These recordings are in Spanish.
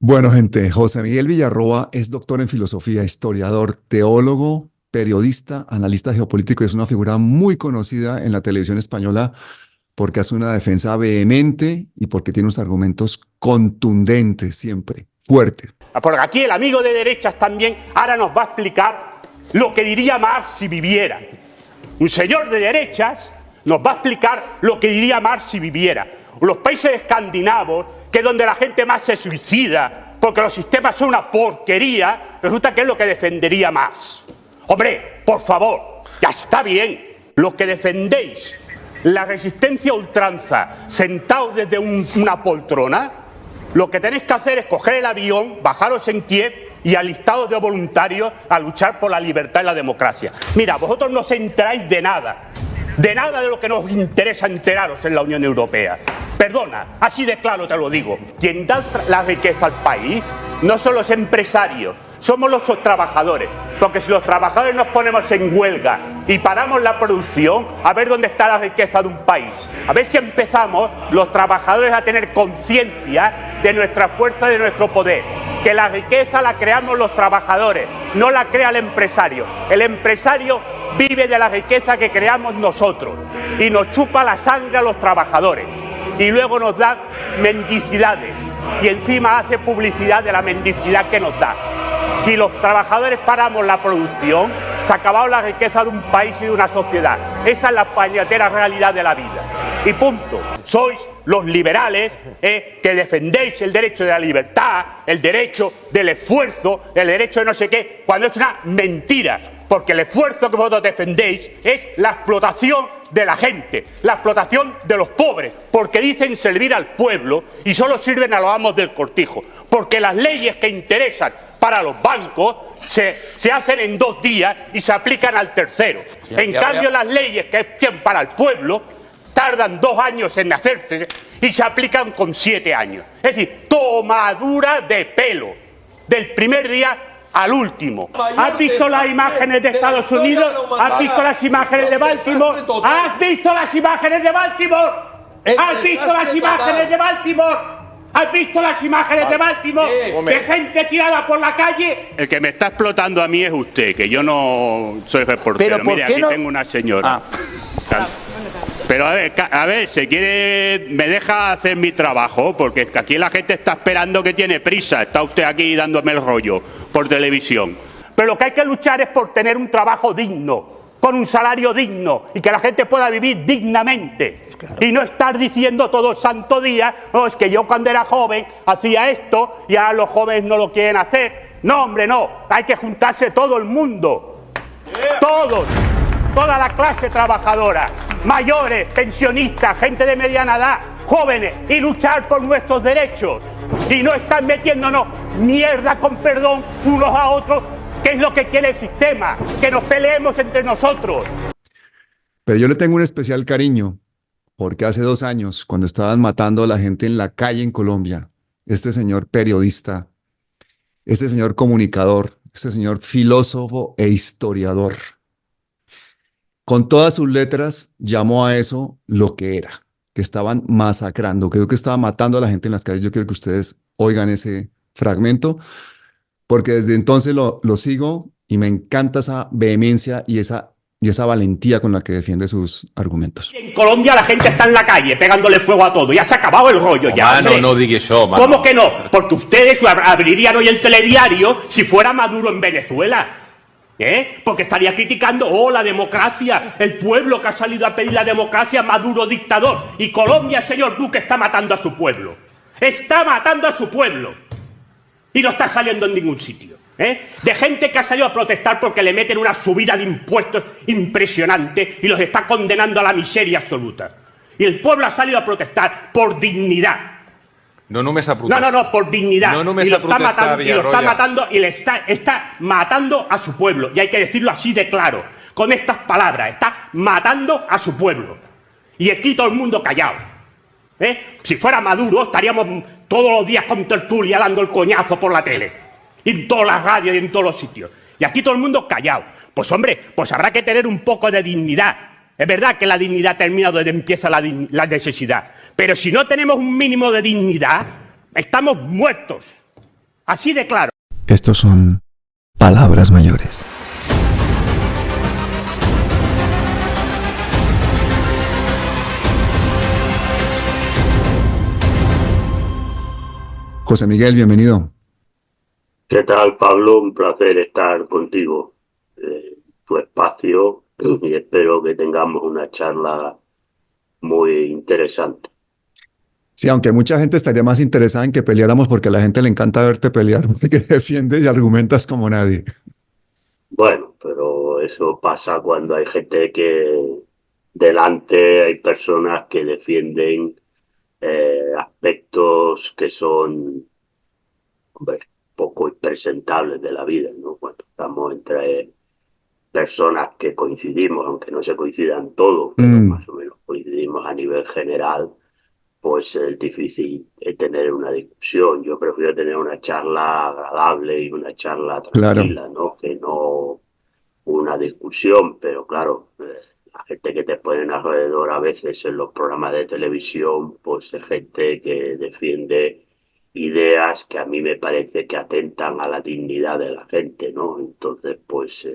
Bueno, gente, José Miguel Villarroa es doctor en filosofía, historiador, teólogo, periodista, analista geopolítico y es una figura muy conocida en la televisión española porque hace una defensa vehemente y porque tiene unos argumentos contundentes siempre, fuertes. Porque aquí el amigo de derechas también ahora nos va a explicar lo que diría Marx si viviera. Un señor de derechas nos va a explicar lo que diría Marx si viviera. Los países escandinavos, que es donde la gente más se suicida, porque los sistemas son una porquería, resulta que es lo que defendería Marx. Hombre, por favor, ya está bien. Los que defendéis la resistencia a ultranza sentados desde una poltrona, lo que tenéis que hacer es coger el avión, bajaros en Kiev y alistados de voluntarios a luchar por la libertad y la democracia. Mira, vosotros no os enteráis de nada de lo que nos interesa enteraros en la Unión Europea. Perdona, así de claro te lo digo. Quien da la riqueza al país no son los empresarios, somos los trabajadores. Porque si los trabajadores nos ponemos en huelga y paramos la producción, a ver dónde está la riqueza de un país. A ver si empezamos los trabajadores a tener conciencia de nuestra fuerza, de nuestro poder. Que la riqueza la creamos los trabajadores, no la crea el empresario. El empresario vive de la riqueza que creamos nosotros y nos chupa la sangre a los trabajadores y luego nos da mendicidades y encima hace publicidad de la mendicidad que nos da. Si los trabajadores paramos la producción, se ha acabado la riqueza de un país y de una sociedad. Esa es la pañatera realidad de la vida. Y punto. Sois los liberales que defendéis el derecho de la libertad, el derecho del esfuerzo, el derecho de no sé qué, cuando es una mentira. Porque el esfuerzo que vosotros defendéis es la explotación de la gente, la explotación de los pobres, porque dicen servir al pueblo y solo sirven a los amos del cortijo. Porque las leyes que interesan para los bancos se hacen en 2 días y se aplican al tercero. En cambio, las leyes que hacen para el pueblo tardan 2 años en hacerse y se aplican con 7 años. Es decir, tomadura de pelo, del primer día al último. ¿Has visto las imágenes de Estados Unidos? ¿Has visto las imágenes de Baltimore? ¿Has visto las imágenes de Baltimore? ¿Has visto las imágenes de Baltimore? ¿Has visto las imágenes de Baltimore? De gente tirada por la calle. El que me está explotando a mí es usted, que yo no soy reportero. Mire, aquí tengo una señora. Pero a ver, si quiere, me deja hacer mi trabajo, porque es que aquí la gente está esperando, que tiene prisa. Está usted aquí dándome el rollo por televisión. Pero lo que hay que luchar es por tener un trabajo digno, con un salario digno, y que la gente pueda vivir dignamente. Y no estar diciendo todo el santo día, no, es que yo cuando era joven hacía esto y ahora los jóvenes no lo quieren hacer. No, hombre, no. Hay que juntarse todo el mundo. Todos. Toda la clase trabajadora, mayores, pensionistas, gente de mediana edad, jóvenes, y luchar por nuestros derechos. Y no estar metiéndonos mierda, con perdón, unos a otros, que es lo que quiere el sistema, que nos peleemos entre nosotros. Pero yo le tengo un especial cariño porque hace 2 años, cuando estaban matando a la gente en la calle en Colombia, este señor periodista, este señor comunicador, este señor filósofo e historiador, con todas sus letras, llamó a eso lo que era, que estaban masacrando, creo que estaba matando a la gente en las calles. Yo quiero que ustedes oigan ese fragmento, porque desde entonces lo sigo y me encanta esa vehemencia y esa valentía con la que defiende sus argumentos. En Colombia la gente está en la calle pegándole fuego a todo, ya se ha acabado el rollo ya. Mano, no diga eso, mano. ¿Cómo que no? Porque ustedes abrirían hoy el telediario si fuera Maduro en Venezuela. Porque estaría criticando, la democracia, el pueblo que ha salido a pedir la democracia, Maduro dictador. Y Colombia, el señor Duque, está matando a su pueblo. Está matando a su pueblo. Y no está saliendo en ningún sitio. De gente que ha salido a protestar porque le meten una subida de impuestos impresionante y los está condenando a la miseria absoluta. Y el pueblo ha salido a protestar por dignidad. No només a protestar. No, por dignidad. No només y lo a protestar, está matando, y lo está Villarroya. matando y le está matando a su pueblo. Y hay que decirlo así de claro, con estas palabras. Está matando a su pueblo. Y aquí todo el mundo callado. Si fuera Maduro, estaríamos todos los días con tertulia dando el coñazo por la tele. Y en todas las radios y en todos los sitios. Y aquí todo el mundo callado. Pues hombre, pues habrá que tener un poco de dignidad. Es verdad que la dignidad termina donde empieza la necesidad. Pero si no tenemos un mínimo de dignidad, estamos muertos. Así de claro. Estos son palabras mayores. José Miguel, bienvenido. ¿Qué tal, Pablo? Un placer estar contigo, tu espacio, y espero que tengamos una charla muy interesante. Sí, aunque mucha gente estaría más interesada en que peleáramos porque a la gente le encanta verte pelear, porque defiendes y argumentas como nadie. Bueno, pero eso pasa cuando hay gente que delante hay personas que defienden aspectos que son, hombre, poco impresentables de la vida, ¿no? Cuando estamos entre personas que coincidimos, aunque no se coincidan todos, pero Mm, más o menos coincidimos a nivel general, pues es difícil tener una discusión. Yo prefiero tener una charla agradable y una charla claro, tranquila, ¿no? Que no una discusión, pero claro, la gente que te ponen alrededor a veces en los programas de televisión, pues es gente que defiende ideas que a mí me parece que atentan a la dignidad de la gente, ¿no? Entonces, pues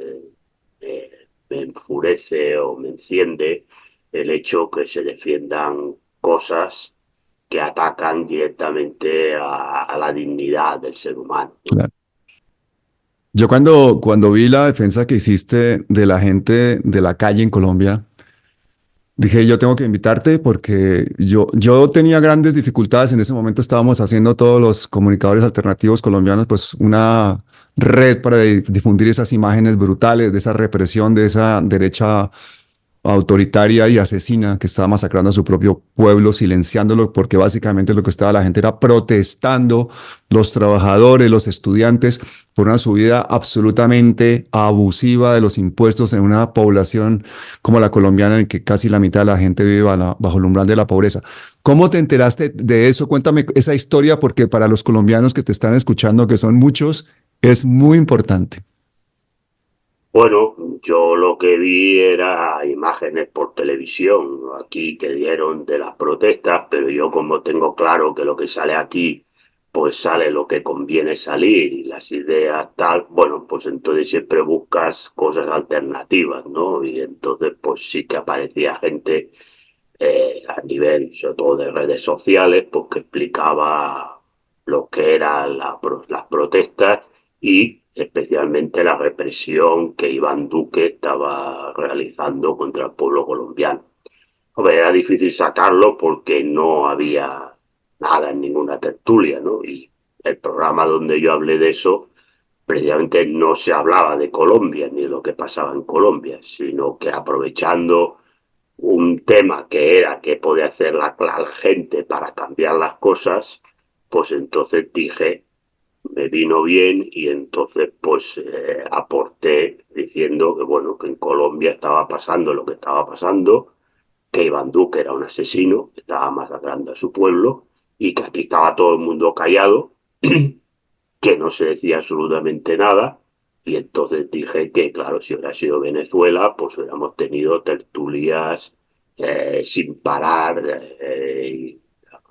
me enfurece o me enciende el hecho que se defiendan cosas que atacan directamente a la dignidad del ser humano, ¿no? claro. Yo cuando vi la defensa que hiciste de la gente de la calle en Colombia, dije, yo tengo que invitarte porque yo tenía grandes dificultades. En ese momento estábamos haciendo todos los comunicadores alternativos colombianos, pues una red para difundir esas imágenes brutales de esa represión, de esa derecha autoritaria y asesina que estaba masacrando a su propio pueblo, silenciándolo, porque básicamente lo que estaba la gente era protestando, los trabajadores, los estudiantes, por una subida absolutamente abusiva de los impuestos en una población como la colombiana, en que casi la mitad de la gente vive bajo el umbral de la pobreza. ¿Cómo te enteraste de eso? Cuéntame esa historia, porque para los colombianos que te están escuchando, que son muchos, es muy importante. Bueno, yo lo que vi era imágenes por televisión aquí que dieron de las protestas, pero yo como tengo claro que lo que sale aquí, pues sale lo que conviene salir y las ideas tal, bueno, pues entonces siempre buscas cosas alternativas, ¿no? Y entonces pues sí que aparecía gente a nivel, sobre todo de redes sociales, pues que explicaba lo que eran las protestas y especialmente la represión que Iván Duque estaba realizando contra el pueblo colombiano. Hombre, era difícil sacarlo porque no había nada en ninguna tertulia, ¿no? Y el programa donde yo hablé de eso, precisamente no se hablaba de Colombia ni de lo que pasaba en Colombia, sino que aprovechando un tema que era qué podía hacer la gente para cambiar las cosas, pues entonces dije, me vino bien y entonces pues aporté diciendo que bueno, que en Colombia estaba pasando lo que estaba pasando, que Iván Duque era un asesino, que estaba masacrando a su pueblo y que aquí estaba todo el mundo callado, que no se decía absolutamente nada. Y entonces dije que, claro, si hubiera sido Venezuela, pues hubiéramos tenido tertulias sin parar,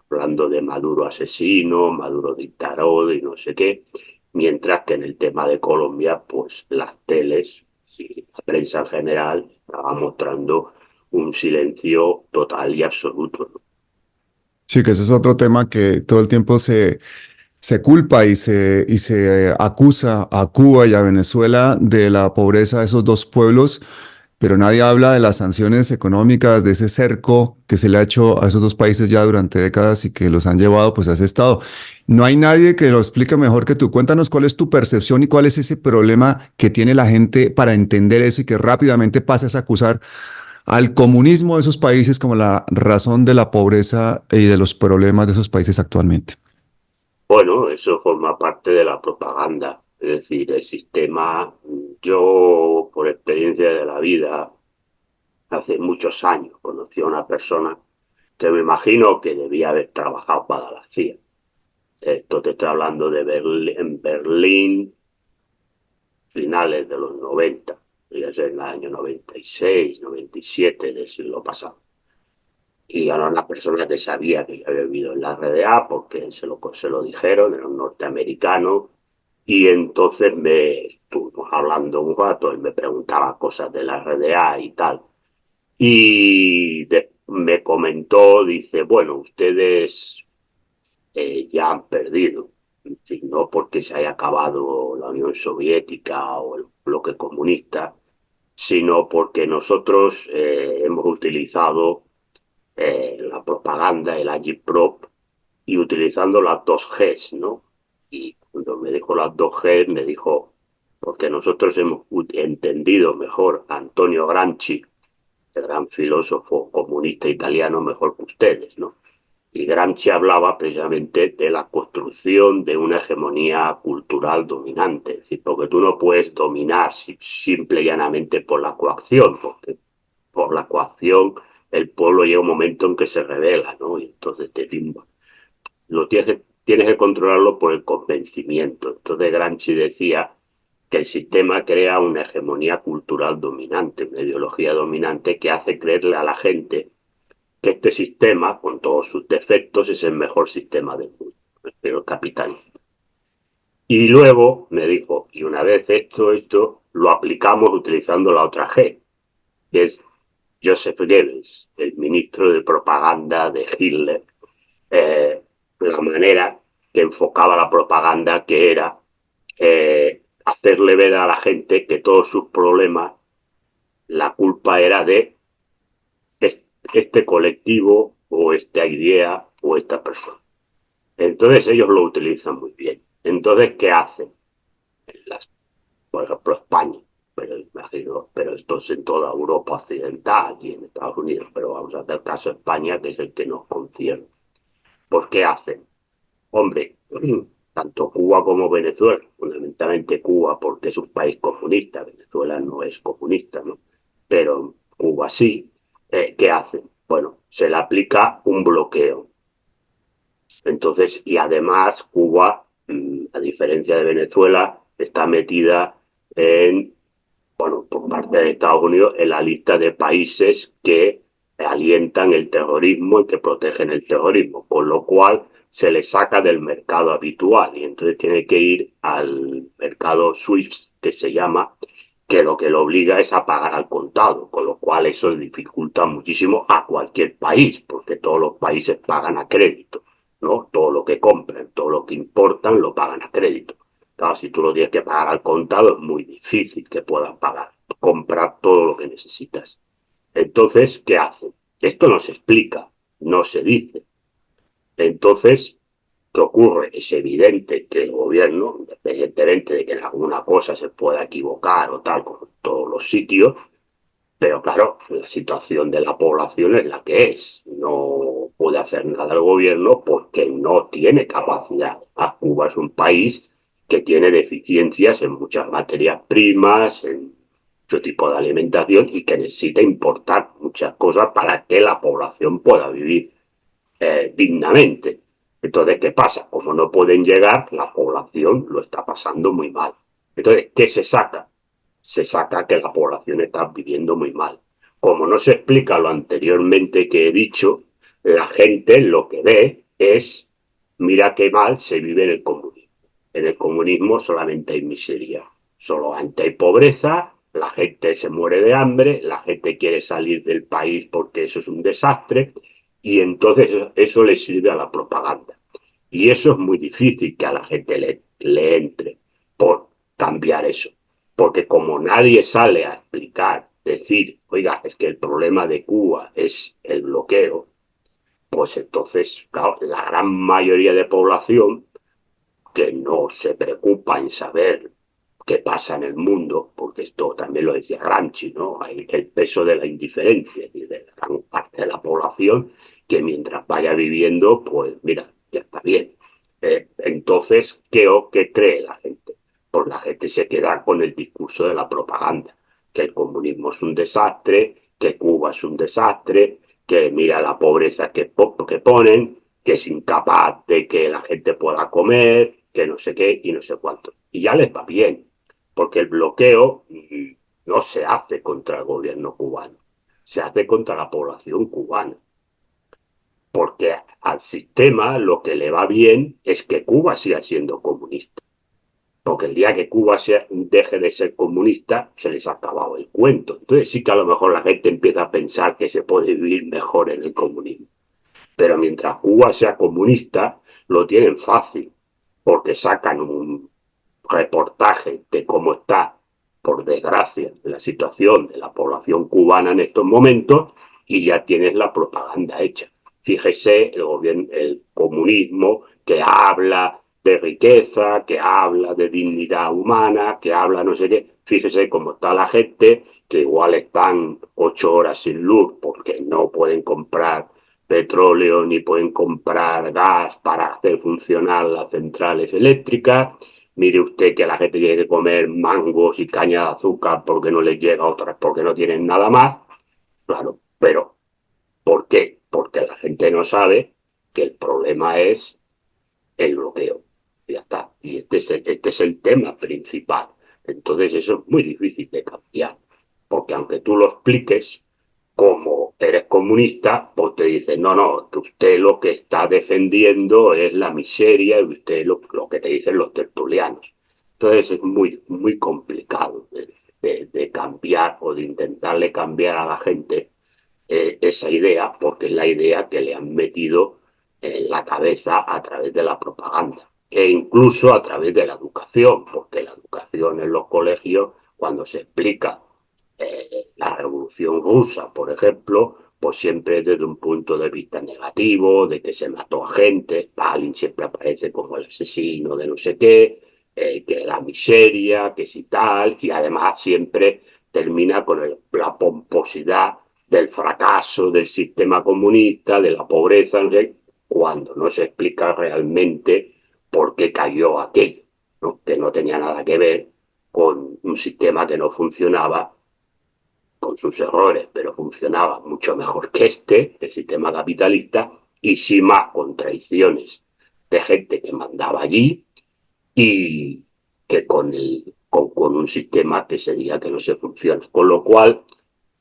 hablando de Maduro asesino, Maduro dictador y no sé qué. Mientras que en el tema de Colombia, pues las teles y la prensa en general estaba mostrando un silencio total y absoluto, ¿no? Sí, que ese es otro tema que todo el tiempo se culpa y se acusa a Cuba y a Venezuela de la pobreza de esos dos pueblos, pero nadie habla de las sanciones económicas, de ese cerco que se le ha hecho a esos dos países ya durante décadas y que los han llevado pues a ese estado. No hay nadie que lo explique mejor que tú. Cuéntanos cuál es tu percepción y cuál es ese problema que tiene la gente para entender eso y que rápidamente pases a acusar al comunismo de esos países como la razón de la pobreza y de los problemas de esos países actualmente. Bueno, eso forma parte de la propaganda. Es decir, el sistema, yo por experiencia de la vida, hace muchos años conocí a una persona que me imagino que debía haber trabajado para la CIA. Esto te estoy hablando de Berlín, en Berlín, finales de los 90, ya sea en el año 96, 97 del siglo pasado. y era una persona que sabía que yo había vivido en la RDA porque se lo dijeron, era un norteamericano, y entonces me estuvimos hablando un rato y me preguntaba cosas de la RDA y tal. Me comentó, dice, bueno, ustedes ya han perdido, sí, no porque se haya acabado la Unión Soviética o el bloque comunista, sino porque nosotros hemos utilizado la propaganda, el agitprop, y utilizando las dos Gs, ¿no? Y cuando me dijo las dos Gs, me dijo, porque nosotros hemos entendido mejor a Antonio Gramsci, el gran filósofo comunista italiano, mejor que ustedes, ¿no? Y Gramsci hablaba precisamente de la construcción de una hegemonía cultural dominante, es decir, porque tú no puedes dominar simple y llanamente por la coacción, porque por la coacción el pueblo llega un momento en que se revela, ¿no? Y entonces te limba. Tienes que controlarlo por el convencimiento. Entonces Gramsci decía que el sistema crea una hegemonía cultural dominante, una ideología dominante que hace creerle a la gente que este sistema, con todos sus defectos, es el mejor sistema del mundo, el capitalismo. Y luego me dijo, y una vez esto lo aplicamos utilizando la otra G, que es Joseph Goebbels, el ministro de propaganda de Hitler, la manera que enfocaba la propaganda, que era hacerle ver a la gente que todos sus problemas, la culpa era de este colectivo o esta idea o esta persona. Entonces ellos lo utilizan muy bien. Entonces, ¿qué hacen? Por ejemplo, España, pero imagino, pero esto es en toda Europa occidental y en Estados Unidos, pero vamos a hacer caso a España, que es el que nos concierne. ¿Por qué hacen? Hombre, tanto Cuba como Venezuela, fundamentalmente Cuba porque es un país comunista, Venezuela no es comunista, ¿no? Pero Cuba sí, ¿qué hacen? Bueno, se le aplica un bloqueo. Entonces, y además Cuba, a diferencia de Venezuela, está metida en, bueno, por parte de Estados Unidos, en la lista de países que alientan el terrorismo y que protegen el terrorismo, con lo cual se le saca del mercado habitual y entonces tiene que ir al mercado SWIFT, que se llama, que lo que lo obliga es a pagar al contado, con lo cual eso dificulta muchísimo a cualquier país, porque todos los países pagan a crédito, ¿no? Todo lo que compran, todo lo que importan lo pagan a crédito. Claro, si tú lo tienes que pagar al contado es muy difícil que puedas pagar, comprar todo lo que necesitas. Entonces, ¿qué hacen? Esto no se explica, no se dice. Entonces, ¿qué ocurre? Es evidente que el gobierno, independientemente de que en alguna cosa se pueda equivocar o tal, como en todos los sitios, pero claro, la situación de la población es la que es. No puede hacer nada el gobierno porque no tiene capacidad. Cuba es un país que tiene deficiencias en muchas materias primas, en mucho tipo de alimentación y que necesita importar muchas cosas para que la población pueda vivir dignamente. Entonces, ¿qué pasa? Como no pueden llegar, la población lo está pasando muy mal. Entonces, ¿qué se saca? Se saca que la población está viviendo muy mal. Como no se explica lo anteriormente que he dicho, la gente lo que ve es, mira qué mal se vive en el comunismo. En el comunismo solamente hay miseria, solamente hay pobreza, la gente se muere de hambre, la gente quiere salir del país porque eso es un desastre, y entonces eso le sirve a la propaganda. Y eso es muy difícil que a la gente le entre por cambiar eso. Porque como nadie sale a explicar, decir, oiga, es que el problema de Cuba es el bloqueo, pues entonces, claro, la gran mayoría de población que no se preocupa en saber qué pasa en el mundo, porque esto también lo decía Gramsci, ¿no? Hay el peso de la indiferencia y de la gran parte de la población que mientras vaya viviendo, pues mira, ya está bien. Entonces, ¿qué cree la gente? Pues la gente se queda con el discurso de la propaganda, que el comunismo es un desastre, que Cuba es un desastre, que mira la pobreza que ponen, que es incapaz de que la gente pueda comer, que no sé qué y no sé cuánto. Y ya les va bien, porque el bloqueo no se hace contra el gobierno cubano, se hace contra la población cubana. porque al sistema lo que le va bien es que Cuba siga siendo comunista. Porque el día que Cuba deje de ser comunista, se les ha acabado el cuento. Entonces sí que a lo mejor la gente empieza a pensar que se puede vivir mejor en el comunismo. Pero mientras Cuba sea comunista, lo tienen fácil, porque sacan un reportaje de cómo está, por desgracia, la situación de la población cubana en estos momentos y ya tienes la propaganda hecha. Fíjese el gobierno, el comunismo que habla de riqueza, que habla de dignidad humana, que habla no sé qué. Fíjese cómo está la gente, que igual están 8 horas sin luz porque no pueden comprar petróleo ni pueden comprar gas para hacer funcionar las centrales eléctricas. Mire usted que la gente tiene que comer mangos y caña de azúcar porque no les llega a otras, porque no tienen nada más. Claro, pero ¿por qué? Porque la gente no sabe que el problema es el bloqueo. Ya está. Y este es el tema principal. Entonces eso es muy difícil de cambiar. Porque aunque tú lo expliques, como eres comunista, pues te dicen, no, no, que usted lo que está defendiendo es la miseria y usted lo que te dicen los tertulianos. Entonces es muy, muy complicado de cambiar o de intentarle cambiar a la gente esa idea, porque es la idea que le han metido en la cabeza a través de la propaganda e incluso a través de la educación, porque la educación en los colegios, cuando se explica la Revolución Rusa, por ejemplo, pues siempre desde un punto de vista negativo, de que se mató a gente, Stalin siempre aparece como el asesino de no sé qué, que la miseria, que si tal, y además siempre termina con la pomposidad del fracaso del sistema comunista, de la pobreza, cuando no se explica realmente por qué cayó aquello, ¿no? Que no tenía nada que ver con un sistema que no funcionaba, con sus errores, pero funcionaba mucho mejor que el sistema capitalista, y sin más contradicciones de gente que mandaba allí y que con un sistema que sería que no se funciona. Con lo cual,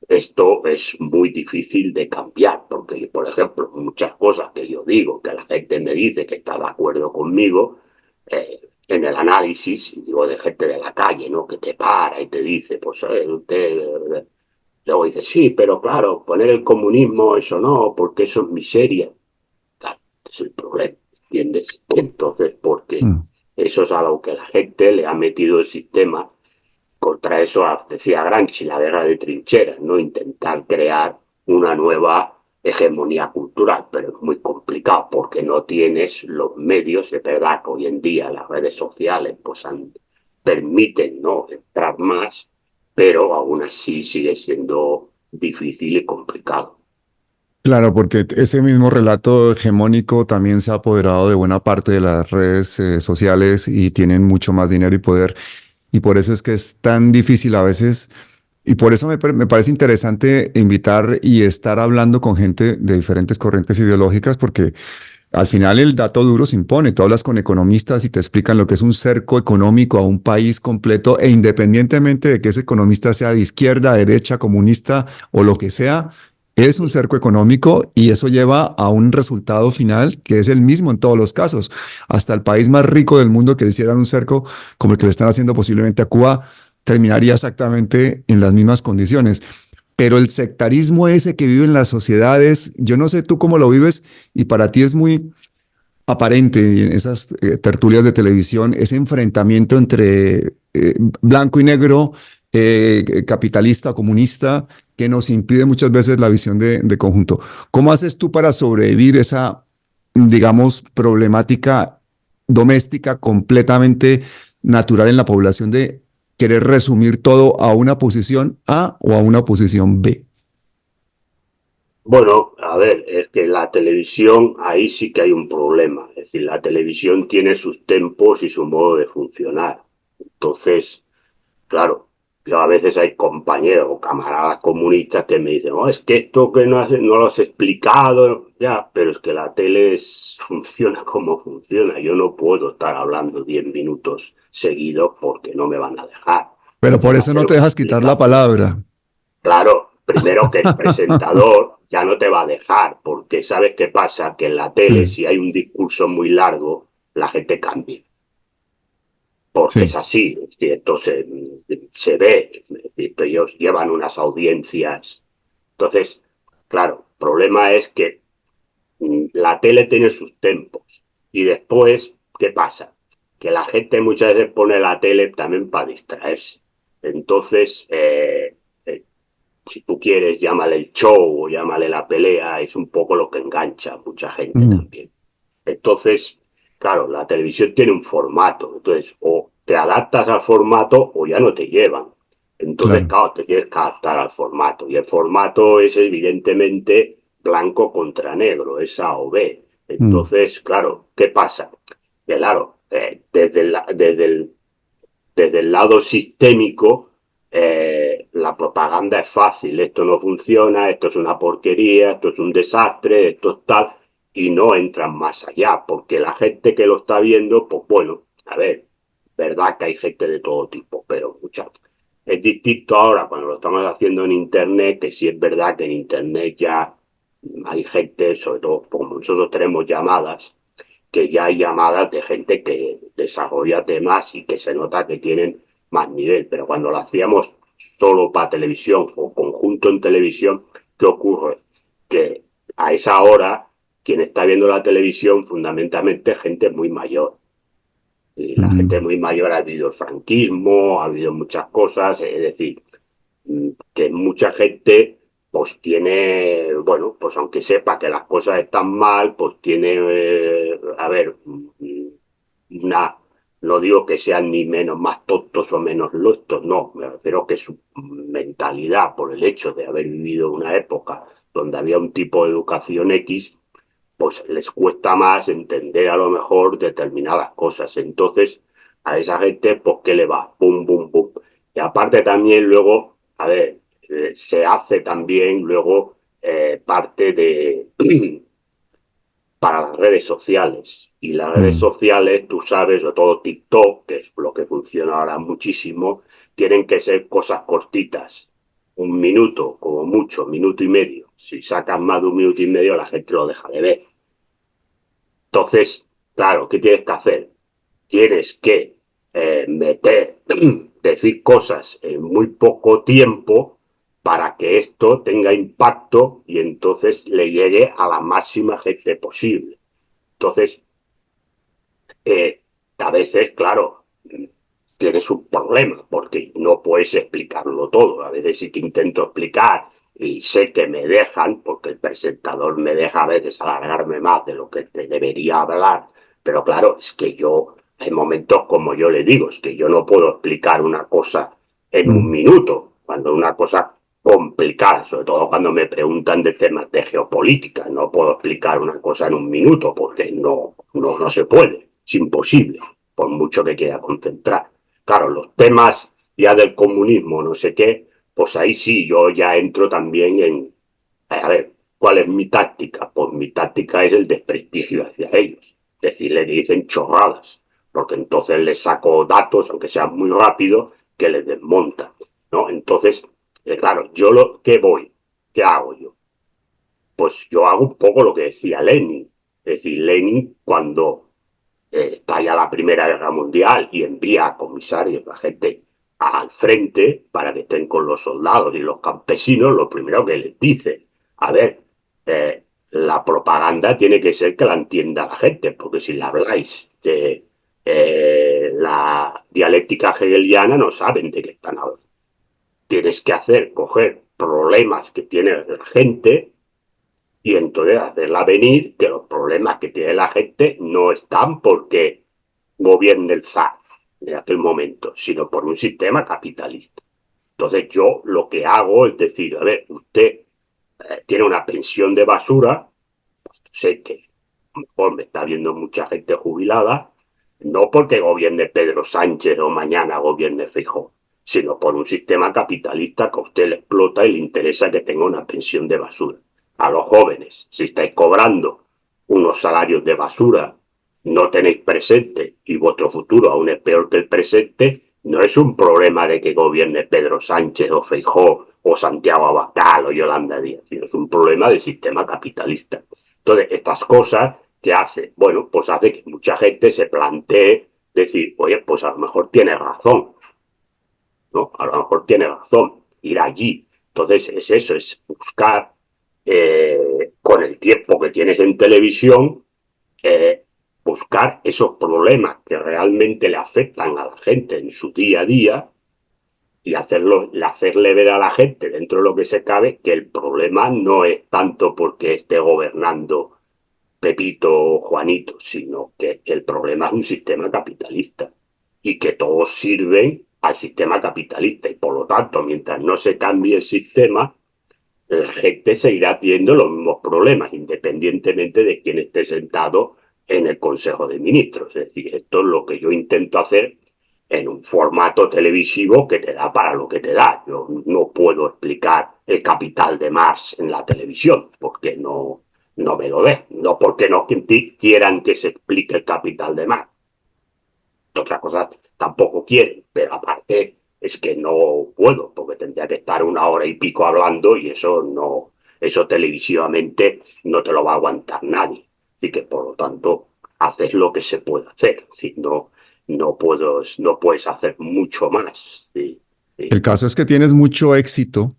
esto es muy difícil de cambiar, porque, por ejemplo, muchas cosas que yo digo, que la gente me dice que está de acuerdo conmigo, en el análisis, digo, de gente de la calle, ¿no? Que te para y te dice, pues, usted... Luego dice, sí, pero claro, poner el comunismo, eso no, porque eso es miseria. Claro, es el problema, ¿entiendes? Entonces, porque Mm. eso es algo que la gente le ha metido el sistema. Contra eso decía Gramsci, la guerra de trincheras, ¿no? Intentar crear una nueva hegemonía cultural, pero es muy complicado porque no tienes los medios. Es verdad que hoy en día las redes sociales pues permiten, ¿no?, entrar más, pero aún así sigue siendo difícil y complicado. Claro, porque ese mismo relato hegemónico también se ha apoderado de buena parte de las redes sociales y tienen mucho más dinero y poder. Y por eso es que es tan difícil a veces, y por eso me parece interesante invitar y estar hablando con gente de diferentes corrientes ideológicas, porque al final el dato duro se impone. Tú hablas con economistas y te explican lo que es un cerco económico a un país completo, e independientemente de que ese economista sea de izquierda, derecha, comunista o lo que sea, es un cerco económico y eso lleva a un resultado final que es el mismo en todos los casos. Hasta el país más rico del mundo que le hicieran un cerco como el que le están haciendo posiblemente a Cuba, terminaría exactamente en las mismas condiciones. Pero el sectarismo ese que vive en las sociedades, yo no sé tú cómo lo vives y para ti es muy aparente en esas tertulias de televisión, ese enfrentamiento entre blanco y negro, capitalista, comunista, que nos impide muchas veces la visión de conjunto. ¿Cómo haces tú para sobrevivir esa, digamos, problemática doméstica completamente natural en la población de querer resumir todo a una posición A o a una posición B? Bueno, a ver, es que la televisión, ahí sí que hay un problema. Es decir, la televisión tiene sus tempos y su modo de funcionar. Entonces, claro, yo a veces hay compañeros o camaradas comunistas que me dicen, oh, es que esto que no lo has explicado, ya, pero es que la tele funciona como funciona. Yo no puedo estar hablando 10 minutos seguidos porque no me van a dejar. Pero Tengo por que eso no hacer te una dejas quitar la explicación. palabra. Claro, primero que el presentador ya no te va a dejar, porque ¿sabes qué pasa? Que en la tele, Sí, si hay un discurso muy largo, la gente cambia, porque es sí. así, entonces se ve, ellos llevan unas audiencias. Entonces, claro, el problema es que la tele tiene sus tiempos. Y después, ¿qué pasa? Que la gente muchas veces pone la tele también para distraerse. Entonces, si tú quieres, llámale el show o llámale la pelea, es un poco lo que engancha a mucha gente Mm, también. Entonces, claro, la televisión tiene un formato. Entonces, o te adaptas al formato o ya no te llevan. Entonces, claro. claro, te tienes que adaptar al formato. Y el formato es evidentemente blanco contra negro, es A o B. Mm, Entonces, claro, ¿qué pasa? Que claro, desde el lado sistémico, la propaganda es fácil. Esto no funciona, esto es una porquería, esto es un desastre, esto es tal, y no entran más allá, porque la gente que lo está viendo, pues bueno, a ver, verdad que hay gente de todo tipo, pero muchas. Es distinto ahora cuando lo estamos haciendo en Internet, que sí es verdad que en Internet ya hay gente, sobre todo como nosotros tenemos llamadas, que ya hay llamadas de gente que desarrolla temas y que se nota que tienen más nivel, pero cuando lo hacíamos solo para televisión o conjunto en televisión, ¿qué ocurre? Que a esa hora quien está viendo la televisión fundamentalmente es gente muy mayor. Y la gente mm, muy mayor ha habido el franquismo, ha habido muchas cosas, es decir, que mucha gente pues tiene, bueno, pues aunque sepa que las cosas están mal, pues tiene, a ver, una, no digo que sean ni menos más tontos o menos listos, no, me refiero que su mentalidad, por el hecho de haber vivido una época donde había un tipo de educación X, pues les cuesta más entender a lo mejor determinadas cosas. Entonces, a esa gente, pues, ¿qué le va? Pum, pum, pum. Y aparte también luego, a ver, se hace también luego parte de para las redes sociales. Y las redes mm, sociales, tú sabes, sobre todo TikTok, que es lo que funciona ahora muchísimo, tienen que ser cosas cortitas. Un minuto, como mucho, minuto y medio. Si sacas más de un minuto y medio, la gente lo deja de ver. Entonces, claro, ¿qué tienes que hacer? Tienes que decir cosas en muy poco tiempo para que esto tenga impacto y entonces le llegue a la máxima gente posible. Entonces, eh, a veces, claro, tienes un problema porque no puedes explicarlo todo. A veces sí que intento explicar y sé que me dejan, porque el presentador me deja a veces alargarme más de lo que te debería hablar, pero claro, es que yo, hay momentos como yo le digo, es que yo no puedo explicar una cosa en un mm, minuto, cuando una cosa complicada, sobre todo cuando me preguntan de temas de geopolítica, no puedo explicar una cosa en un minuto porque no se puede, es imposible, por mucho que quiera concentrar. Claro, los temas ya del comunismo, no sé qué, pues ahí sí, yo ya entro también en, a ver, ¿cuál es mi táctica? Pues mi táctica es el desprestigio hacia ellos. Es decir, le dicen chorradas, porque entonces les saco datos, aunque sean muy rápidos, que les desmontan, ¿no? Entonces, claro, yo lo que voy, ¿qué hago yo? Pues yo hago un poco lo que decía Lenin. Es decir, Lenin cuando estalla la Primera Guerra Mundial y envía a comisarios, a gente al frente para que estén con los soldados y los campesinos, lo primero que les dice, a ver, la propaganda tiene que ser que la entienda la gente, porque si la habláis de la dialéctica hegeliana no saben de qué están hablando. Tienes que hacer, coger problemas que tiene la gente y entonces hacerla venir que los problemas que tiene la gente no están porque gobierne el zar en aquel momento, sino por un sistema capitalista. Entonces yo lo que hago es decir, a ver, usted tiene una pensión de basura, sé que a lo mejor me está viendo mucha gente jubilada, no porque gobierne Pedro Sánchez o mañana gobierne Feijóo, sino por un sistema capitalista que a usted le explota y le interesa que tenga una pensión de basura. A los jóvenes, si estáis cobrando unos salarios de basura, no tenéis presente y vuestro futuro aún es peor que el presente, no es un problema de que gobierne Pedro Sánchez o Feijóo o Santiago Abascal o Yolanda Díaz, sino es un problema del sistema capitalista. Entonces, estas cosas que hace, bueno, pues hace que mucha gente se plantee decir, oye, pues a lo mejor tiene razón, ¿no? A lo mejor tiene razón ir allí. Entonces, es eso, es buscar con el tiempo que tienes en televisión, buscar esos problemas que realmente le afectan a la gente en su día a día y hacerle ver a la gente, dentro de lo que se cabe, que el problema no es tanto porque esté gobernando Pepito o Juanito, sino que el problema es un sistema capitalista y que todos sirven al sistema capitalista y por lo tanto, mientras no se cambie el sistema, la gente seguirá teniendo los mismos problemas, independientemente de quién esté sentado en el Consejo de Ministros. Es decir, esto es lo que yo intento hacer en un formato televisivo que te da para lo que te da. Yo no puedo explicar el capital de Marx en la televisión, porque no me lo dé. No porque no quieran que se explique el capital de Marx. Otras cosas tampoco quieren, pero aparte es que no puedo, porque tendría que estar 1 hora y pico hablando y eso televisivamente no te lo va a aguantar nadie. Así que por lo tanto, haces lo que se puede hacer. Si no puedes hacer mucho más. Sí, sí. El caso es que tienes mucho éxito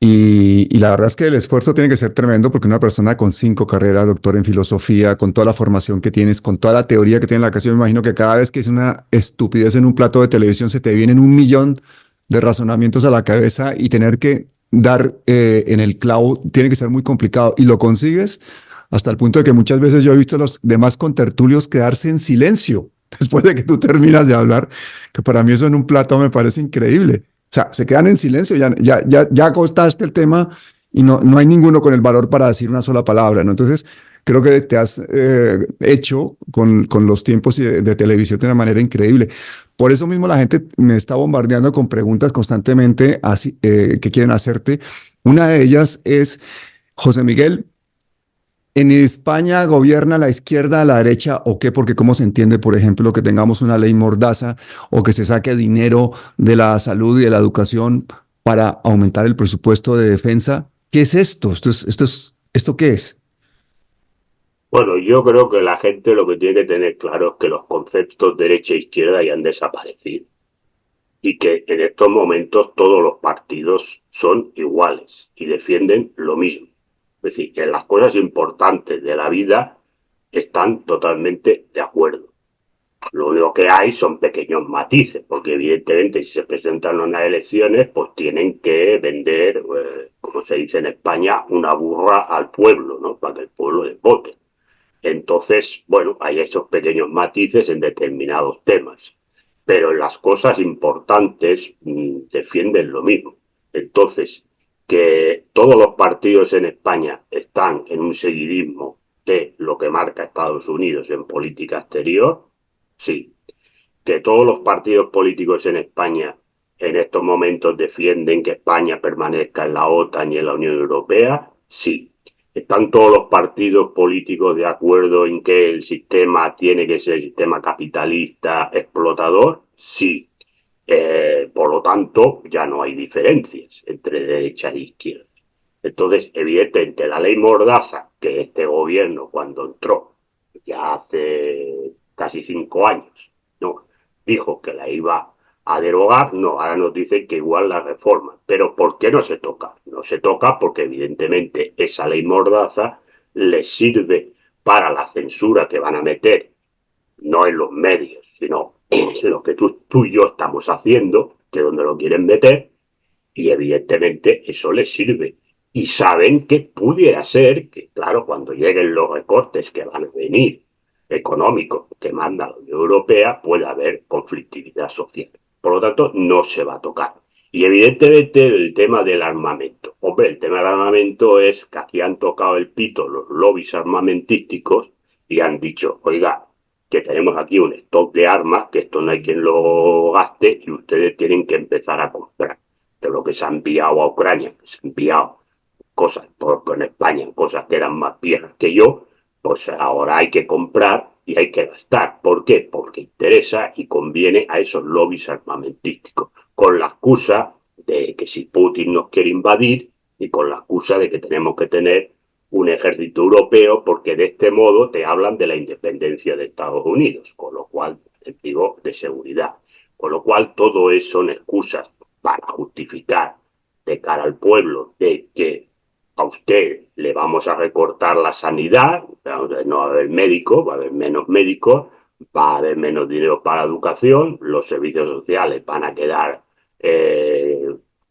y la verdad es que el esfuerzo tiene que ser tremendo porque una persona con 5 carreras, doctor en filosofía, con toda la formación que tienes, con toda la teoría que tiene en la casa, yo me imagino que cada vez que es una estupidez en un plato de televisión se te vienen 1 millón de razonamientos a la cabeza y tener que dar en el clavo tiene que ser muy complicado y lo consigues hasta el punto de que muchas veces yo he visto a los demás contertulios quedarse en silencio después de que tú terminas de hablar, que para mí eso en un plato me parece increíble. O sea, se quedan en silencio, ya acostaste el tema y no hay ninguno con el valor para decir una sola palabra, ¿no? Entonces, creo que te has hecho con los tiempos de televisión de una manera increíble. Por eso mismo la gente me está bombardeando con preguntas constantemente así, que quieren hacerte. Una de ellas es, José Miguel, ¿en España gobierna la izquierda a la derecha o qué? Porque cómo se entiende, por ejemplo, que tengamos una ley mordaza o que se saque dinero de la salud y de la educación para aumentar el presupuesto de defensa. ¿Qué es esto? ¿Esto qué es? Bueno, yo creo que la gente lo que tiene que tener claro es que los conceptos derecha e izquierda ya han desaparecido y que en estos momentos todos los partidos son iguales y defienden lo mismo. Es decir, que las cosas importantes de la vida están totalmente de acuerdo. Lo único que hay son pequeños matices, porque evidentemente si se presentan unas elecciones, pues tienen que vender, como se dice en España, una burra al pueblo, ¿no? Para que el pueblo les vote. Entonces, bueno, hay esos pequeños matices en determinados temas, pero en las cosas importantes defienden lo mismo. Entonces, que todos los partidos en España están en un seguidismo de lo que marca Estados Unidos en política exterior, sí. Que todos los partidos políticos en España en estos momentos defienden que España permanezca en la OTAN y en la Unión Europea, sí. ¿Están todos los partidos políticos de acuerdo en que el sistema tiene que ser el sistema capitalista explotador? Sí. Por lo tanto, ya no hay diferencias entre derecha e izquierda. Entonces, evidentemente, la ley Mordaza, que este gobierno cuando entró, ya hace casi 5 años, ¿no? Dijo que la iba a derogar, no, ahora nos dicen que igual la reforma. Pero ¿por qué no se toca? No se toca porque evidentemente esa ley Mordaza les sirve para la censura que van a meter, no en los medios, sino en lo que tú y yo estamos haciendo, que es donde lo quieren meter, y evidentemente eso les sirve. Y saben que pudiera ser que, claro, cuando lleguen los recortes que van a venir económicos que manda la Unión Europea, pueda haber conflictividad social. Por lo tanto, no se va a tocar. Y evidentemente el tema del armamento. Hombre, el tema del armamento es que aquí han tocado el pito los lobbies armamentísticos y han dicho, oiga, que tenemos aquí un stock de armas, que esto no hay quien lo gaste y ustedes tienen que empezar a comprar de lo que se ha enviado a Ucrania, que se ha enviado cosas en España, cosas que eran más viejas que yo, pues ahora hay que comprar y hay que gastar. ¿Por qué? Porque interesa y conviene a esos lobbies armamentísticos, con la excusa de que si Putin nos quiere invadir, y con la excusa de que tenemos que tener un ejército europeo, porque de este modo te hablan de la independencia de Estados Unidos, con lo cual, digo, de seguridad. Con lo cual, todo eso son excusas para justificar de cara al pueblo de que a usted le vamos a recortar la sanidad, no va a haber médicos, va a haber menos médicos, va a haber menos dinero para educación, los servicios sociales van a quedar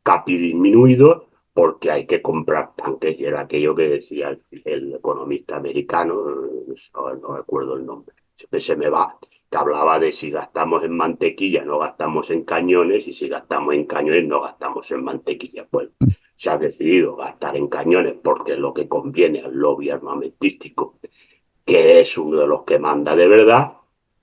capi disminuidos porque hay que comprar tanques, y era aquello que decía el economista americano, no recuerdo el nombre, siempre se me va, que hablaba de si gastamos en mantequilla no gastamos en cañones, y si gastamos en cañones no gastamos en mantequilla. Bueno, se ha decidido gastar en cañones porque es lo que conviene al lobby armamentístico, que es uno de los que manda de verdad,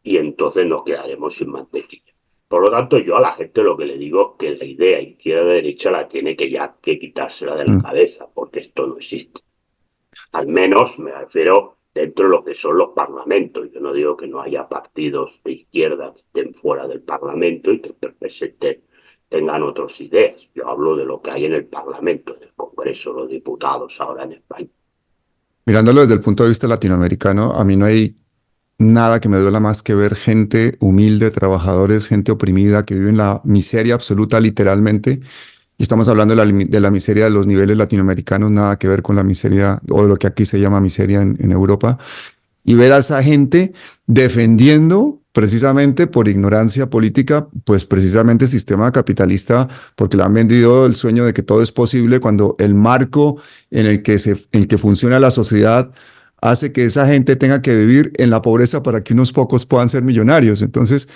y entonces nos quedaremos sin mantequilla. Por lo tanto, yo a la gente lo que le digo es que la idea izquierda-derecha la tiene que quitársela de la cabeza, porque esto no existe. Al menos me refiero dentro de lo que son los parlamentos. Yo no digo que no haya partidos de izquierda que estén fuera del parlamento y que tengan otras ideas. Yo hablo de lo que hay en el parlamento, en el Congreso, los diputados ahora en España. Mirándolo desde el punto de vista latinoamericano, a mí no hay nada que me duela más que ver gente humilde, trabajadores, gente oprimida que vive en la miseria absoluta literalmente. Y estamos hablando de la miseria de los niveles latinoamericanos, nada que ver con la miseria o de lo que aquí se llama miseria en Europa. Y ver a esa gente defendiendo precisamente por ignorancia política, pues precisamente el sistema capitalista, porque le han vendido el sueño de que todo es posible cuando el marco en el que funciona la sociedad hace que esa gente tenga que vivir en la pobreza para que unos pocos puedan ser millonarios. Entonces,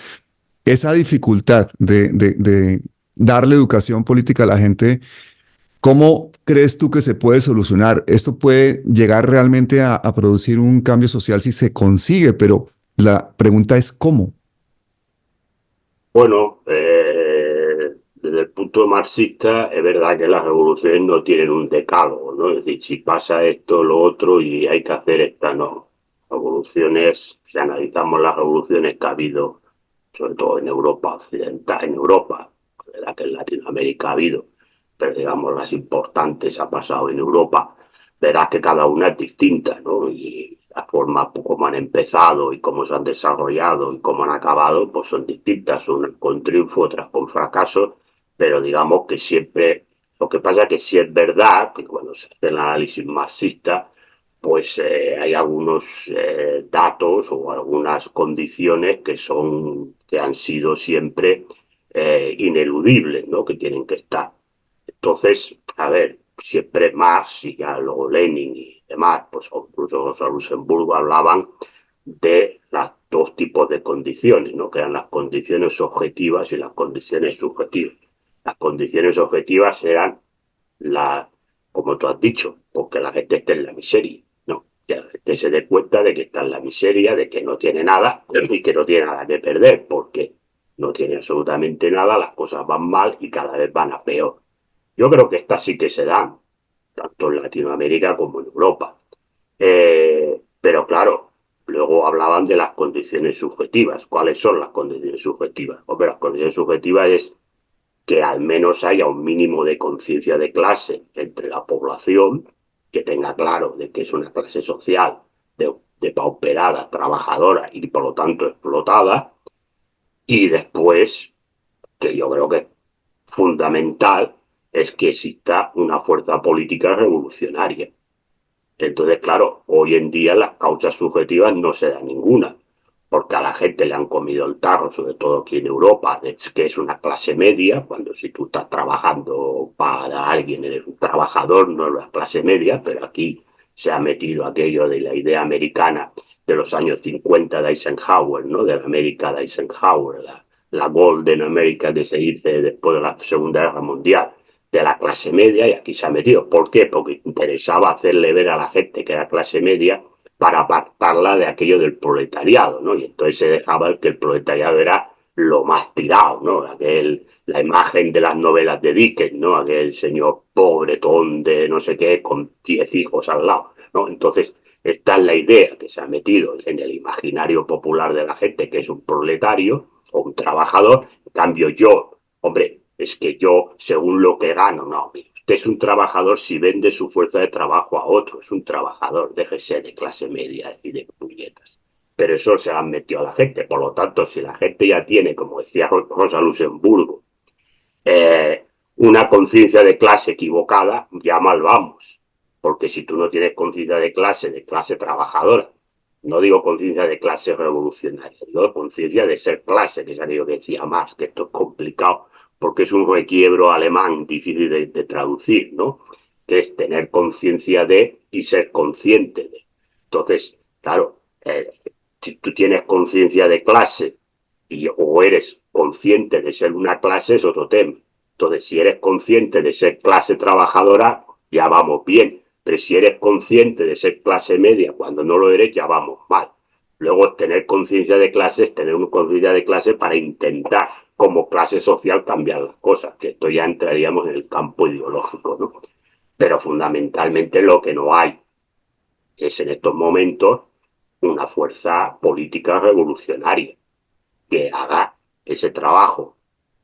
esa dificultad de darle educación política a la gente, ¿cómo crees tú que se puede solucionar? Esto puede llegar realmente a producir un cambio social si se consigue, pero la pregunta es ¿cómo? Bueno, desde el punto marxista es verdad que las revoluciones no tienen un decálogo, ¿no? Es decir, si pasa esto, lo otro y hay que hacer esta, no. Revoluciones, si analizamos las revoluciones que ha habido, sobre todo en Europa occidental, en Europa, es verdad que en Latinoamérica ha habido, pero digamos las importantes ha pasado en Europa, verás que cada una es distinta, ¿no? Y la forma como han empezado y cómo se han desarrollado y cómo han acabado, pues son distintas, unas con triunfo, otras con fracaso, pero digamos que siempre, lo que pasa es que sí es verdad que cuando se hace el análisis marxista, pues hay algunos datos o algunas condiciones que han sido siempre ineludibles, ¿no? Que tienen que estar. Entonces, a ver, siempre Marx y ya luego Lenin y demás, pues incluso Rosa Luxemburgo hablaban de los dos tipos de condiciones, ¿no? Que eran las condiciones objetivas y las condiciones subjetivas. Las condiciones objetivas eran como tú has dicho, porque la gente esté en la miseria, ¿no? Que la gente se dé cuenta de que está en la miseria, de que no tiene nada y que no tiene nada que perder, porque no tiene absolutamente nada, las cosas van mal y cada vez van a peor. Yo creo que estas sí que se dan, tanto en Latinoamérica como en Europa. Pero claro, luego hablaban de las condiciones subjetivas. ¿Cuáles son las condiciones subjetivas? Hombre, las condiciones subjetivas es que al menos haya un mínimo de conciencia de clase entre la población, que tenga claro de que es una clase social depauperada, trabajadora y por lo tanto explotada, y después, que yo creo que es fundamental, es que exista una fuerza política revolucionaria. Entonces, claro, hoy en día las causas subjetivas no se da ninguna, porque a la gente le han comido el tarro, sobre todo aquí en Europa, que es una clase media, cuando si tú estás trabajando para alguien, eres un trabajador, no es la clase media, pero aquí se ha metido aquello de la idea americana de los años 50 de Eisenhower, ¿no? De la América de Eisenhower, la Golden America que se dice después de la Segunda Guerra Mundial, de la clase media, y aquí se ha metido. ¿Por qué? Porque interesaba hacerle ver a la gente que era clase media para apartarla de aquello del proletariado, ¿no? Y entonces se dejaba que el proletariado era lo más tirado, ¿no? La imagen de las novelas de Dickens, ¿no? Aquel señor pobretón de no sé qué, con 10 hijos al lado, ¿no? Entonces, esta es la idea que se ha metido en el imaginario popular de la gente, que es un proletario o un trabajador. En cambio, yo, hombre, es que yo, según lo que gano, no, mire, usted es un trabajador si vende su fuerza de trabajo a otro, es un trabajador, déjese de clase media y de puñetas. Pero eso se lo han metido a la gente, por lo tanto, si la gente ya tiene, como decía Rosa Luxemburgo, una conciencia de clase equivocada, ya mal vamos. Porque si tú no tienes conciencia de clase trabajadora, no digo conciencia de clase revolucionaria, digo conciencia de ser clase, que es aquello que decía más, que esto es complicado, porque es un requiebro alemán difícil de traducir, ¿no? Que es tener conciencia de y ser consciente de. Entonces, claro, si tú tienes conciencia de clase o eres consciente de ser una clase, es otro tema. Entonces, si eres consciente de ser clase trabajadora, ya vamos bien. Pero si eres consciente de ser clase media cuando no lo eres, ya vamos mal. Luego, tener conciencia de clase es tener una conciencia de clase para intentar, como clase social, cambiar las cosas, que esto ya entraríamos en el campo ideológico, ¿no? Pero fundamentalmente lo que no hay es en estos momentos una fuerza política revolucionaria que haga ese trabajo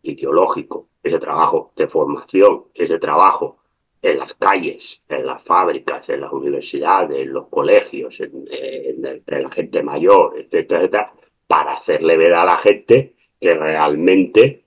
ideológico, ese trabajo de formación, ese trabajo en las calles, en las fábricas, en las universidades, en los colegios, entre la gente mayor, etcétera, etcétera, para hacerle ver a la gente que realmente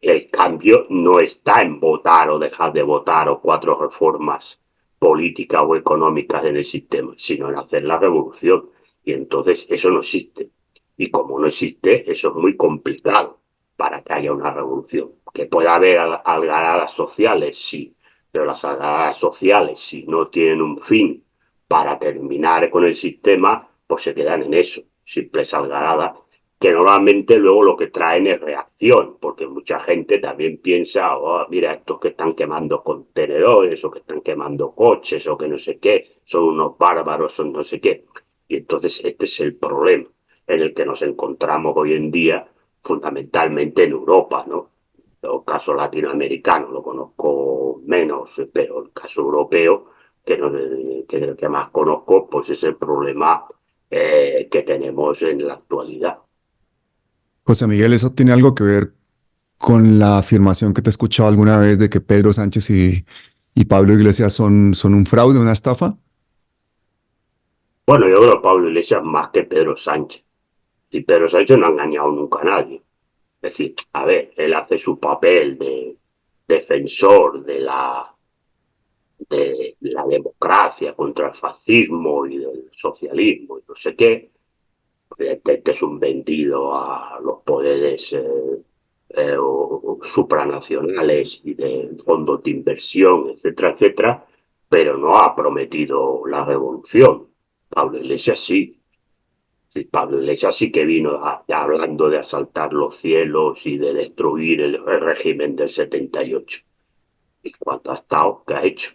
el cambio no está en votar o dejar de votar o 4 reformas políticas o económicas en el sistema, sino en hacer la revolución. Y entonces eso no existe. Y como no existe, eso es muy complicado para que haya una revolución. Que pueda haber algaradas sociales, sí, pero las algaradas sociales, si no tienen un fin para terminar con el sistema, pues se quedan en eso, simples algaradas, que normalmente luego lo que traen es reacción, porque mucha gente también piensa, oh, mira, estos que están quemando contenedores, o que están quemando coches, o que no sé qué, son unos bárbaros, son no sé qué. Y entonces este es el problema en el que nos encontramos hoy en día, fundamentalmente en Europa, ¿no? El caso latinoamericano lo conozco menos, pero el caso europeo, que, no, que el que más conozco, pues es el problema que tenemos en la actualidad. José Miguel, ¿eso tiene algo que ver con la afirmación que te he escuchado alguna vez de que Pedro Sánchez y Pablo Iglesias son un fraude, una estafa? Bueno, yo creo que Pablo Iglesias más que Pedro Sánchez. Y Pedro Sánchez no ha engañado nunca a nadie. Es decir, a ver, él hace su papel de defensor de la democracia contra el fascismo y del socialismo y no sé qué. Este es un vendido a los poderes supranacionales y de fondos de inversión, etcétera, etcétera, pero no ha prometido la revolución. Pablo Iglesias sí. Sí, Pablo Iglesias sí que vino hablando de asaltar los cielos y de destruir el régimen del 78. ¿Y cuánto ha estado? ¿Qué ha hecho?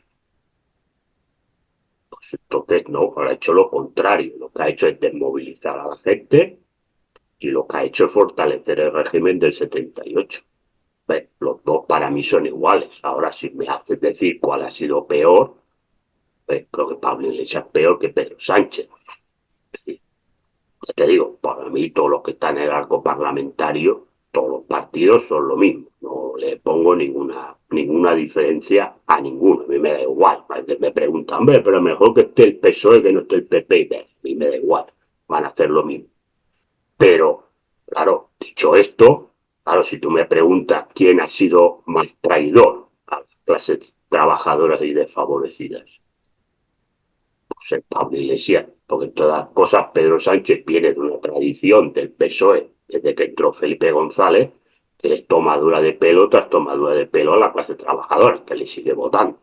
Pues entonces no, ha hecho lo contrario. Lo que ha hecho es desmovilizar a la gente y lo que ha hecho es fortalecer el régimen del 78. Pues, los dos para mí son iguales. Ahora, si me haces decir cuál ha sido peor, pues creo que Pablo Iglesias es peor que Pedro Sánchez. Es decir, ya te digo, para mí todos los que están en el arco parlamentario, todos los partidos son lo mismo. No le pongo ninguna diferencia a ninguno. A mí me da igual. Me preguntan, hombre, pero mejor que esté el PSOE que no esté el PP. A mí me da igual. Van a hacer lo mismo. Pero, claro, dicho esto, claro, si tú me preguntas quién ha sido más traidor a las clases trabajadoras y desfavorecidas, pues el Pablo Iglesias, porque en todas las cosas Pedro Sánchez viene de una tradición del PSOE, desde que entró Felipe González, que es tomadura de pelo tras tomadura de pelo a la clase trabajadora, que le sigue votando.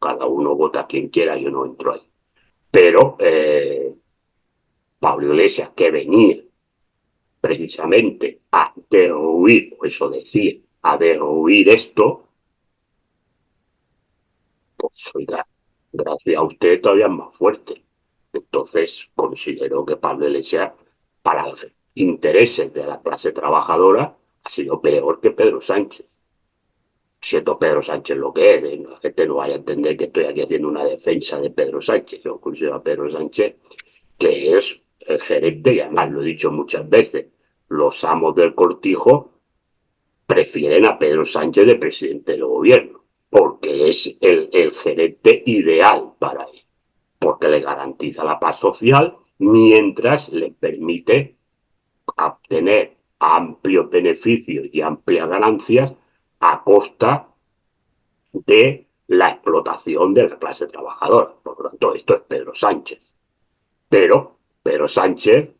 Cada uno vota a quien quiera, yo no entro ahí. Pero Pablo Iglesias, que venía precisamente a derruir, o eso decía, a derruir esto, pues oiga, gracias a usted todavía es más fuerte. Entonces considero que Pablo Iglesias, para los intereses de la clase trabajadora, ha sido peor que Pedro Sánchez. Siendo Pedro Sánchez lo que es, la gente no vaya a entender que estoy aquí haciendo una defensa de Pedro Sánchez. Yo considero a Pedro Sánchez que es el gerente, y además lo he dicho muchas veces, los amos del cortijo prefieren a Pedro Sánchez de presidente del gobierno, porque es el gerente ideal para él, porque le garantiza la paz social mientras le permite obtener amplios beneficios y amplias ganancias a costa de la explotación de la clase trabajadora. Por lo tanto, esto es Pedro Sánchez. Pero Pedro Sánchez,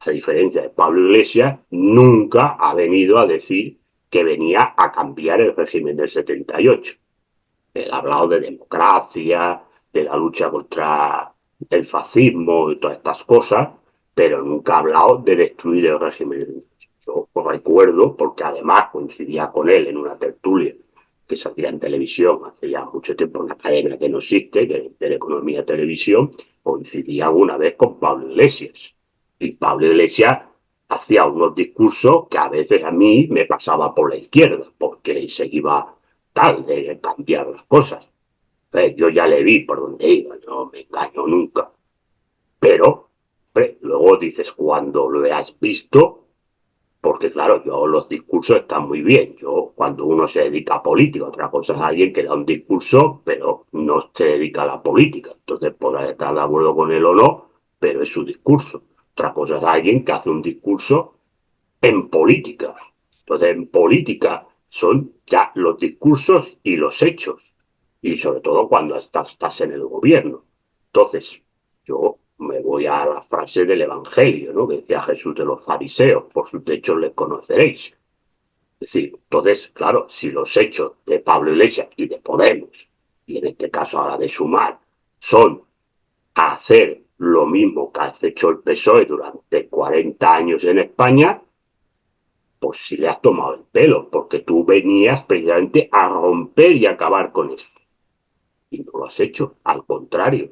a diferencia de Pablo Iglesias, nunca ha venido a decir que venía a cambiar el régimen del 78. Él ha hablado de democracia, de la lucha contra el fascismo y todas estas cosas, pero nunca ha hablado de destruir el régimen. Yo recuerdo, porque además coincidía con él en una tertulia que salía en televisión hace ya mucho tiempo, una cadena que no existe, que es Teleeconomía Televisión, coincidía alguna vez con Pablo Iglesias. Y Pablo Iglesias hacía unos discursos que a veces a mí me pasaba por la izquierda, porque se iba tal de cambiar las cosas. Yo ya le vi por dónde iba, no me engaño nunca. Pero, luego dices, cuando lo has visto, porque claro, yo los discursos están muy bien. Yo, cuando uno se dedica a política, otra cosa es alguien que da un discurso, pero no se dedica a la política. Entonces, podrá estar de acuerdo con él o no, pero es su discurso. Otra cosa es alguien que hace un discurso en política. Entonces, en política son ya los discursos y los hechos. Y sobre todo cuando estás en el gobierno. Entonces, yo me voy a la frase del Evangelio, ¿no? Que decía Jesús de los fariseos, por sus hechos les conoceréis. Es decir, entonces, claro, si los hechos de Pablo Iglesias y de Podemos, y en este caso ahora de Sumar, son hacer lo mismo que ha hecho el PSOE durante 40 años en España, pues sí le has tomado el pelo, porque tú venías precisamente a romper y acabar con eso. Y no lo has hecho, al contrario.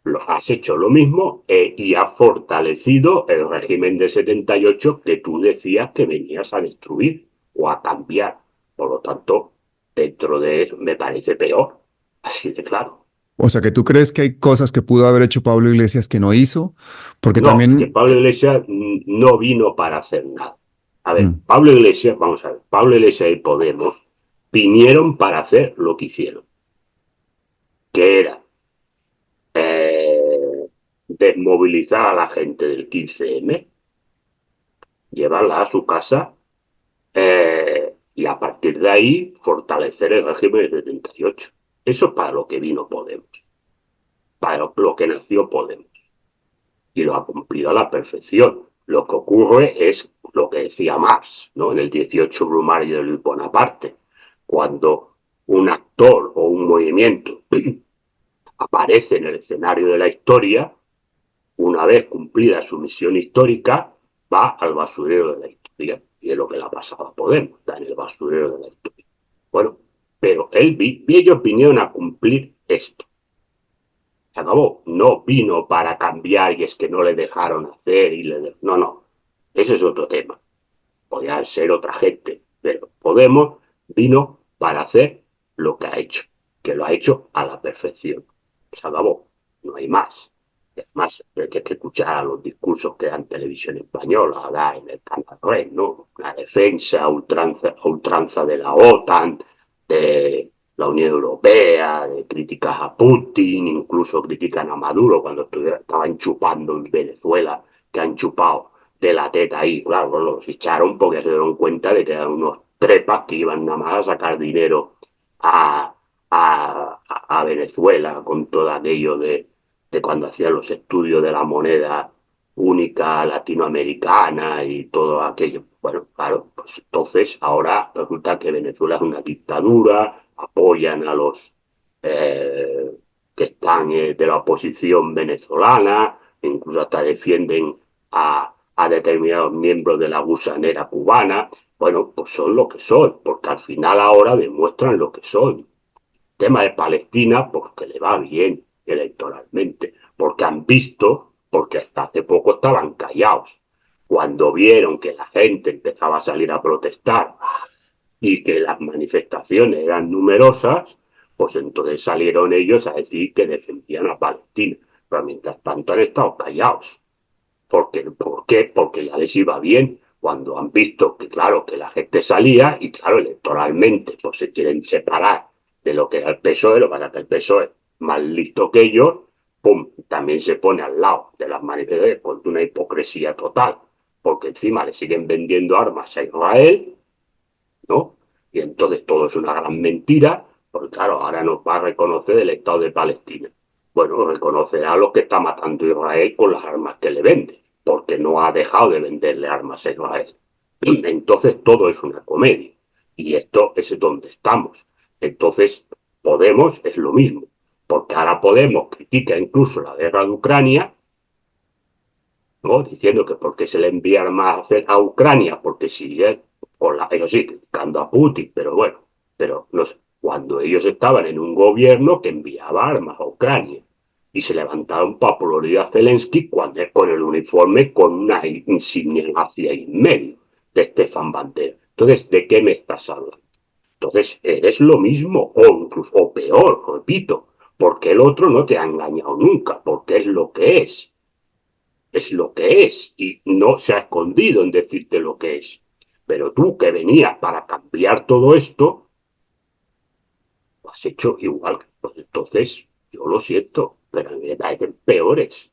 Lo has hecho lo mismo y has fortalecido el régimen de 78 que tú decías que venías a destruir o a cambiar. Por lo tanto, dentro de eso me parece peor. Así de claro. O sea, que tú crees que hay cosas que pudo haber hecho Pablo Iglesias que no hizo, porque No, que también... Pablo Iglesias no vino para hacer nada. A ver, Mm. Pablo Iglesias, vamos a ver, Pablo Iglesias y Podemos vinieron para hacer lo que hicieron, que era desmovilizar a la gente del 15M, llevarla a su casa y a partir de ahí fortalecer el régimen del 78. Eso es para lo que vino Podemos, para lo que nació Podemos. Y lo ha cumplido a la perfección. Lo que ocurre es lo que decía Marx, ¿no? En el 18 Brumario de Luis Bonaparte, cuando un actor o un movimiento aparece en el escenario de la historia, una vez cumplida su misión histórica, va al basurero de la historia. Y es lo que le ha pasado a Podemos, está en el basurero de la historia. Bueno, pero ellos vinieron a cumplir esto. Se acabó. No vino para cambiar y es que no le dejaron hacer no, no. Ese es otro tema. Podría ser otra gente, pero Podemos vino para hacer lo que ha hecho, que lo ha hecho a la perfección. Se acabó. No hay más. Es más, hay que escuchar los discursos que dan televisión española, da en el canal Red, ¿no? La defensa ultranza de la OTAN, de la Unión Europea, de críticas a Putin, incluso critican a Maduro cuando estaban chupando en Venezuela, que han chupado de la teta ahí. Claro, los echaron porque se dieron cuenta de que eran unos trepas que iban nada más a sacar dinero a Venezuela con todo aquello de cuando hacían los estudios de la moneda única latinoamericana y todo aquello. Bueno, claro, pues entonces ahora resulta que Venezuela es una dictadura, apoyan a los que están de la oposición venezolana, incluso hasta defienden a determinados miembros de la gusanera cubana. Bueno, pues son lo que son, porque al final ahora demuestran lo que son. El tema de Palestina, porque le va bien electoralmente, porque han visto, porque hasta hace poco estaban callados. Cuando vieron que la gente empezaba a salir a protestar y que las manifestaciones eran numerosas, pues entonces salieron ellos a decir que defendían a Palestina. Pero mientras tanto han estado callados. ¿Por qué? Porque ya les iba bien, cuando han visto que, claro, que la gente salía y, claro, electoralmente pues se quieren separar de lo que era el PSOE, lo que pasa es que el PSOE, más listo que ellos, pum, también se pone al lado de las manifestaciones con una hipocresía total, porque encima le siguen vendiendo armas a Israel, ¿no? Y entonces todo es una gran mentira, porque claro, ahora nos va a reconocer el Estado de Palestina. Bueno, reconocerá a los que está matando Israel con las armas que le vende, porque no ha dejado de venderle armas a Israel. Entonces todo es una comedia. Y esto es donde estamos. Entonces, Podemos es lo mismo, porque ahora Podemos critica incluso la guerra de Ucrania, ¿no? Diciendo que por qué se le envía armas a Ucrania, porque si es, ellos sí, criticando a Putin, pero bueno, pero no sé, cuando ellos estaban en un gobierno que enviaba armas a Ucrania y se levantaron para aplaudir a Zelensky con el uniforme con una insignia hacia en medio de Stefan Bandera. Entonces, ¿de qué me estás hablando? Entonces, eres lo mismo, o incluso o peor, repito, porque el otro no te ha engañado nunca, porque es lo que es lo que es, y no se ha escondido en decirte lo que es. Pero tú que venías para cambiar todo esto, lo has hecho igual. Pues entonces, yo lo siento, pero a mí me parecen peores.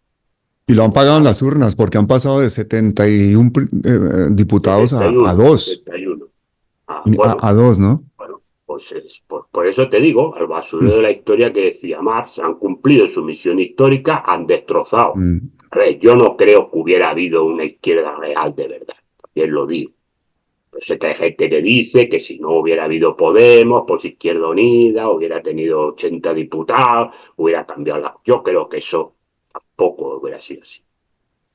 Y lo han De pagado en verdad, las urnas porque han pasado de 71 diputados a 71, dos, 71. Ah, a dos, ¿no? bueno, pues por eso te digo, al basurero de la historia que decía Marx, han cumplido su misión histórica, han destrozado. Mm. A ver, yo no creo que hubiera habido una izquierda real de verdad, también lo digo. Pero sé que hay gente que dice que si no hubiera habido Podemos, pues Izquierda Unida, hubiera tenido 80 diputados, hubiera cambiado la... Yo creo que eso tampoco hubiera sido así.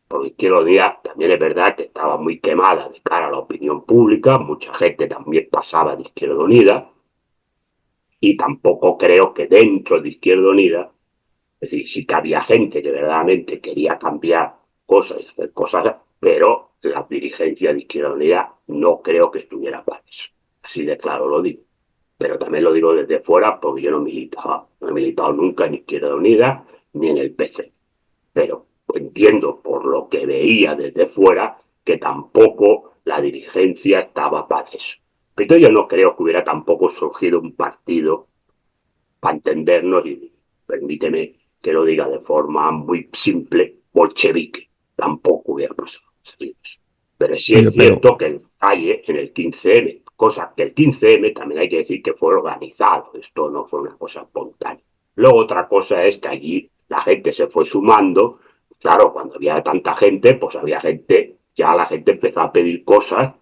Porque Izquierda Unida también es verdad que estaba muy quemada de cara a la opinión pública, mucha gente también pasaba de Izquierda Unida, y tampoco creo que dentro de Izquierda Unida, es decir, sí que había gente que verdaderamente quería cambiar cosas y hacer cosas, pero la dirigencia de Izquierda Unida no creo que estuviera para eso. Así de claro lo digo. Pero también lo digo desde fuera porque yo no he militado nunca en Izquierda Unida ni en el PC. Pero entiendo por lo que veía desde fuera que tampoco la dirigencia estaba para eso. Pero yo no creo que hubiera tampoco surgido un partido para entendernos, y permíteme que lo diga de forma muy simple, bolchevique. Tampoco hubiera pasado. Pero sí Oye, es pero, cierto que en calle, en el 15M, cosa que el 15M también hay que decir que fue organizado, esto no fue una cosa espontánea. Luego otra cosa es que allí la gente se fue sumando, claro, cuando había tanta gente, pues había gente, ya la gente empezó a pedir cosas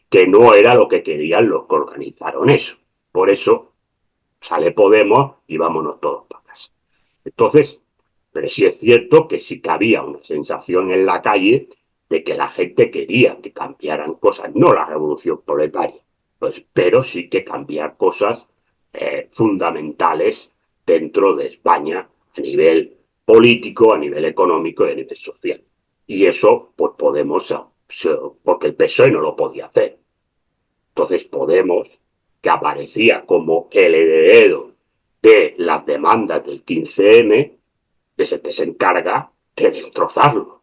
que no era lo que querían los que organizaron eso. Por eso sale Podemos y vámonos todos para casa. Entonces, pero sí es cierto que sí que había una sensación en la calle de que la gente quería que cambiaran cosas, no la revolución proletaria, pues, pero sí que cambiar cosas fundamentales dentro de España a nivel político, a nivel económico y a nivel social. Y eso, pues Podemos, porque el PSOE no lo podía hacer. Entonces Podemos, que aparecía como el heredero de las demandas del 15M, es el que se encarga de destrozarlo.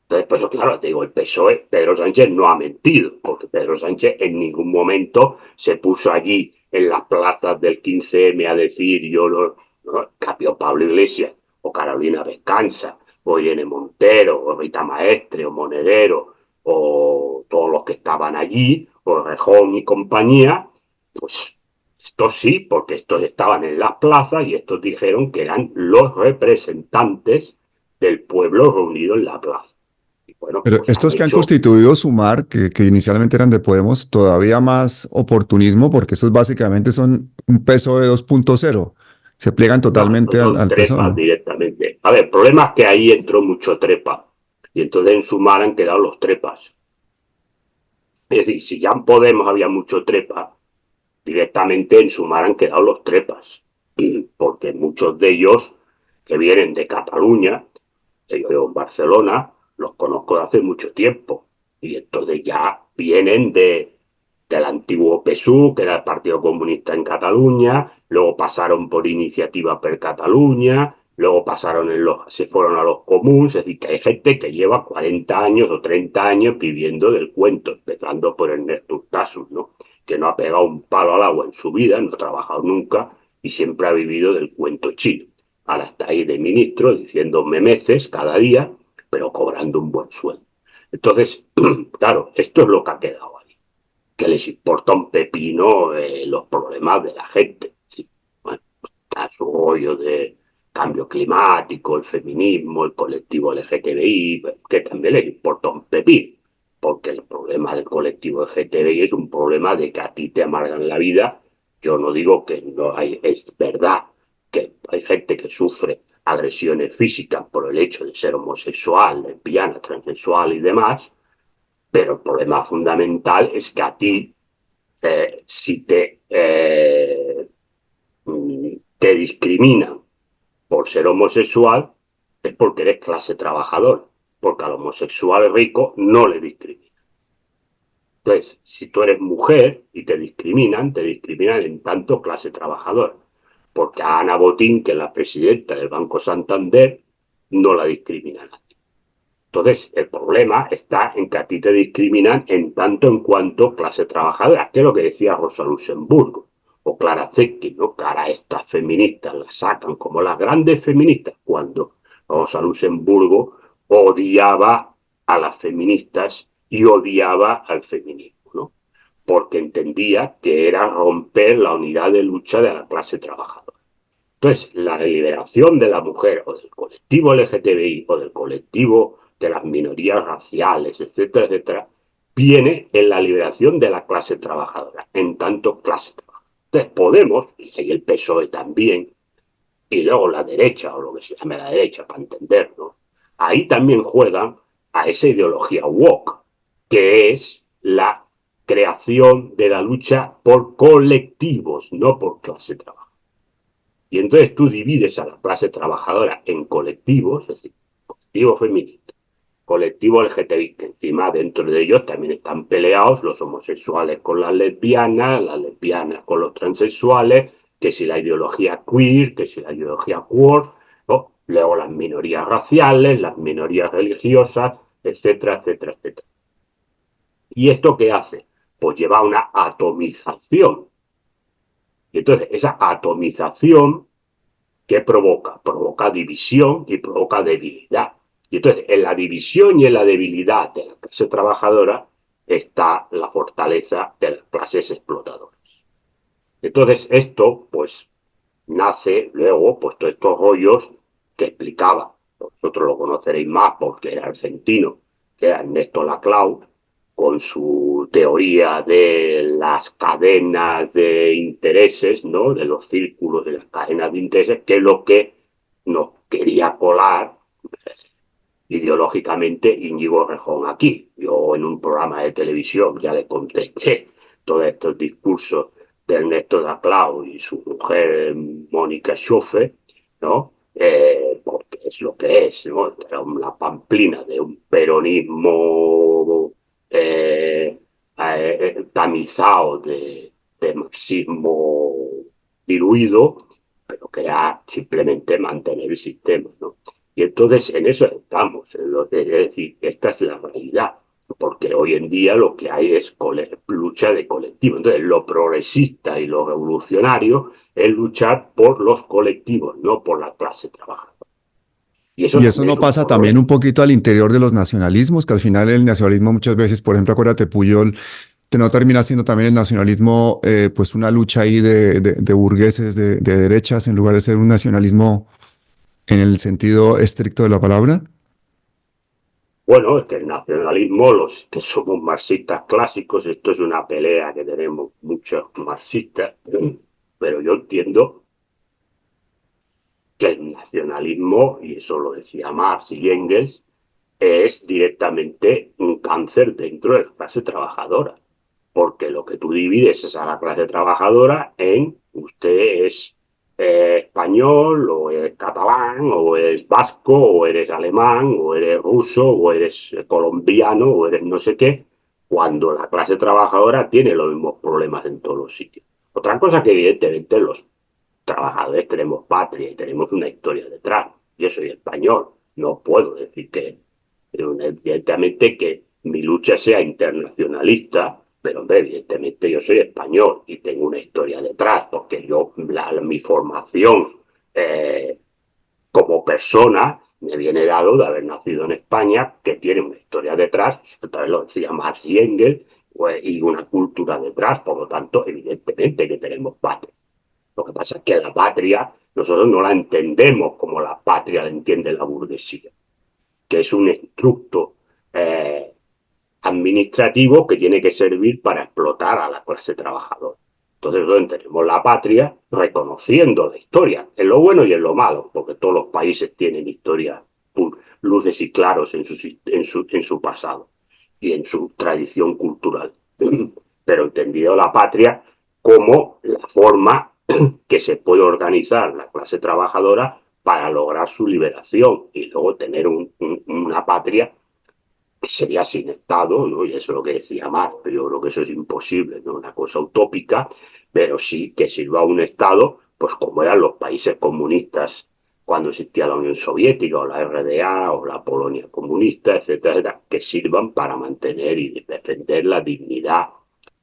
Entonces, pues claro, te digo, el PSOE, Pedro Sánchez no ha mentido, porque Pedro Sánchez en ningún momento se puso allí en las plazas del 15M a decir yo lo, ¿no? Cambió Pablo Iglesias, o Carolina Vescanza, o Irene Montero, o Rita Maestre, o Monedero, o todos los que estaban allí, o Rejón y compañía, pues estos sí, porque estos estaban en las plazas y estos dijeron que eran los representantes del pueblo reunido en la plaza. Y bueno, pero pues han estos que han hecho constituido Sumar, que inicialmente eran de Podemos, todavía más oportunismo, porque estos básicamente son un PSOE 2.0. Se pliegan no, estos totalmente son al PSOE, trepas ¿no? directamente. A ver, el problema es que ahí entró mucho trepa. Y entonces en Sumar han quedado los trepas. Es decir, si ya en Podemos había mucho trepa, directamente en Sumar han quedado los trepas. Porque muchos de ellos que vienen de Cataluña, yo vivo en Barcelona, los conozco de hace mucho tiempo. Y entonces ya vienen del antiguo PSUV, que era el Partido Comunista en Cataluña, luego pasaron por Iniciativa per Cataluña, luego se fueron a los comuns, es decir, que hay gente que lleva 40 años o 30 años viviendo del cuento, empezando por Ernesto Urtasun, ¿no? Que no ha pegado un palo al agua en su vida, no ha trabajado nunca y siempre ha vivido del cuento chino. Ahora está ahí de ministro diciendo memeces cada día, pero cobrando un buen sueldo. Entonces, claro, esto es lo que ha quedado ahí, que les importa un pepino los problemas de la gente. ¿Sí? Bueno, está su rollo de cambio climático, el feminismo, el colectivo LGTBI, que también les importa un pepino, porque el problema del colectivo LGTBI es un problema de que a ti te amargan la vida. Yo no digo que no hay, es verdad que hay gente que sufre agresiones físicas por el hecho de ser homosexual, lesbiana, transexual y demás, pero el problema fundamental es que a ti, si te discriminan por ser homosexual, es porque eres clase trabajadora, porque al homosexual rico no le discriminan. Entonces, si tú eres mujer y te discriminan en tanto clase trabajadora, porque a Ana Botín, que es la presidenta del Banco Santander, no la discriminan. Entonces, el problema está en que a ti te discriminan en tanto en cuanto clase trabajadora, que es lo que decía Rosa Luxemburgo o Clara Zetkin, ¿no? Que ahora estas feministas las sacan como las grandes feministas, cuando Rosa Luxemburgo odiaba a las feministas y odiaba al feminismo, ¿no? Porque entendía que era romper la unidad de lucha de la clase trabajadora. Entonces, la liberación de la mujer o del colectivo LGTBI o del colectivo de las minorías raciales, etcétera, etcétera, viene en la liberación de la clase trabajadora, en tanto clase trabajadora. Entonces, Podemos, y ahí el PSOE también, y luego la derecha, o lo que se llame la derecha, para entendernos, ahí también juegan a esa ideología woke, que es la creación de la lucha por colectivos, no por clase trabajadora. Y entonces tú divides a la clase trabajadora en colectivos, es decir, colectivo feminista, colectivo LGTBI, que encima dentro de ellos también están peleados los homosexuales con las lesbianas con los transexuales, que si la ideología queer, que si la ideología queer, ¿no? Luego las minorías raciales, las minorías religiosas, etcétera, etcétera, etcétera. ¿Y esto qué hace? Pues lleva a una atomización. Y entonces esa atomización, ¿qué provoca? Provoca división y provoca debilidad. Y entonces, en la división y en la debilidad de la clase trabajadora está la fortaleza de las clases explotadoras. Entonces, esto, pues, nace luego, pues, todos estos rollos que explicaba. Vosotros lo conoceréis más porque era argentino, que era Ernesto Laclau, con su teoría de las cadenas de intereses, ¿no? De los círculos de las cadenas de intereses, que es lo que nos quería colar ideológicamente Íñigo Rejón aquí. Yo en un programa de televisión ya le contesté todos estos discursos de Ernesto Laclau y su mujer Mónica Schofe, ¿no? Porque es lo que es, ¿no? Era una pamplina de un peronismo tamizado de marxismo diluido, pero que era simplemente mantener el sistema, ¿no? Y entonces en eso estamos, es decir, esta es la realidad, porque hoy en día lo que hay es lucha de colectivo. Entonces lo progresista y lo revolucionario es luchar por los colectivos, no por la clase trabajadora. Y eso Y eso también es no un pasa también problema. un poquito al interior de los nacionalismos, que al final el nacionalismo muchas veces, por ejemplo, acuérdate, Puyol, que no termina siendo también el nacionalismo, pues una lucha ahí de burgueses, de derechas, en lugar de ser un nacionalismo en el sentido estricto de la palabra. Bueno, es que el nacionalismo, los que somos marxistas clásicos, esto es una pelea que tenemos muchos marxistas, pero yo entiendo que el nacionalismo, y eso lo decía Marx y Engels, es directamente un cáncer dentro de la clase trabajadora, porque lo que tú divides es a la clase trabajadora en usted es español, o eres catalán, o eres vasco, o eres alemán, o eres ruso, o eres colombiano, o eres no sé qué, cuando la clase trabajadora tiene los mismos problemas en todos los sitios. Otra cosa que evidentemente los trabajadores tenemos patria y tenemos una historia detrás. Yo soy español, no puedo decir que, evidentemente, que mi lucha sea internacionalista, pero hombre, evidentemente yo soy español y tengo una historia detrás, porque mi formación eh, como persona me viene dado de haber nacido en España, que tiene una historia detrás, otra vez lo decía Marx y Engels, pues, y una cultura detrás, por lo tanto, evidentemente que tenemos patria. Lo que pasa es que la patria nosotros no la entendemos como la patria la entiende la burguesía, que es un instructo administrativo que tiene que servir para explotar a la clase trabajadora. Entonces nosotros tenemos la patria reconociendo la historia, en lo bueno y en lo malo, porque todos los países tienen historia, luces y claros en su pasado y en su tradición cultural. Pero entendido la patria como la forma que se puede organizar la clase trabajadora para lograr su liberación y luego tener una patria que sería sin Estado, ¿no? Y eso es lo que decía Marx, pero yo creo que eso es imposible, ¿no? Una cosa utópica, pero sí que sirva a un Estado, pues como eran los países comunistas cuando existía la Unión Soviética o la RDA o la Polonia comunista, etcétera, etcétera, que sirvan para mantener y defender la dignidad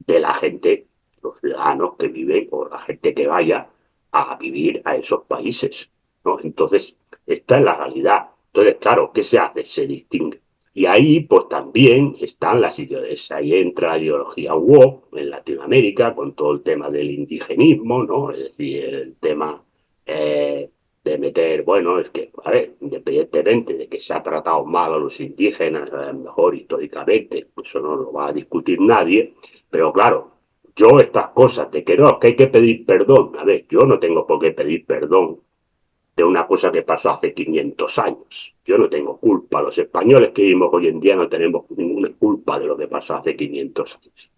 de la gente, los ciudadanos que viven o la gente que vaya a vivir a esos países, ¿no? Entonces, esta es la realidad. Entonces, claro, ¿qué se hace? Se distingue. Y ahí, pues también están las ideologías. Ahí entra la ideología woke en Latinoamérica con todo el tema del indigenismo, ¿no? Es decir, el tema de meter, bueno, es que, a ver, independientemente de que se ha tratado mal a los indígenas, a lo mejor históricamente, pues eso no lo va a discutir nadie, pero claro, yo estas cosas de que no, que hay que pedir perdón, a ver, yo no tengo por qué pedir perdón de una cosa que pasó hace 500 años. Yo no tengo culpa. Los españoles que vivimos hoy en día no tenemos ninguna culpa de lo que pasó hace 500 años.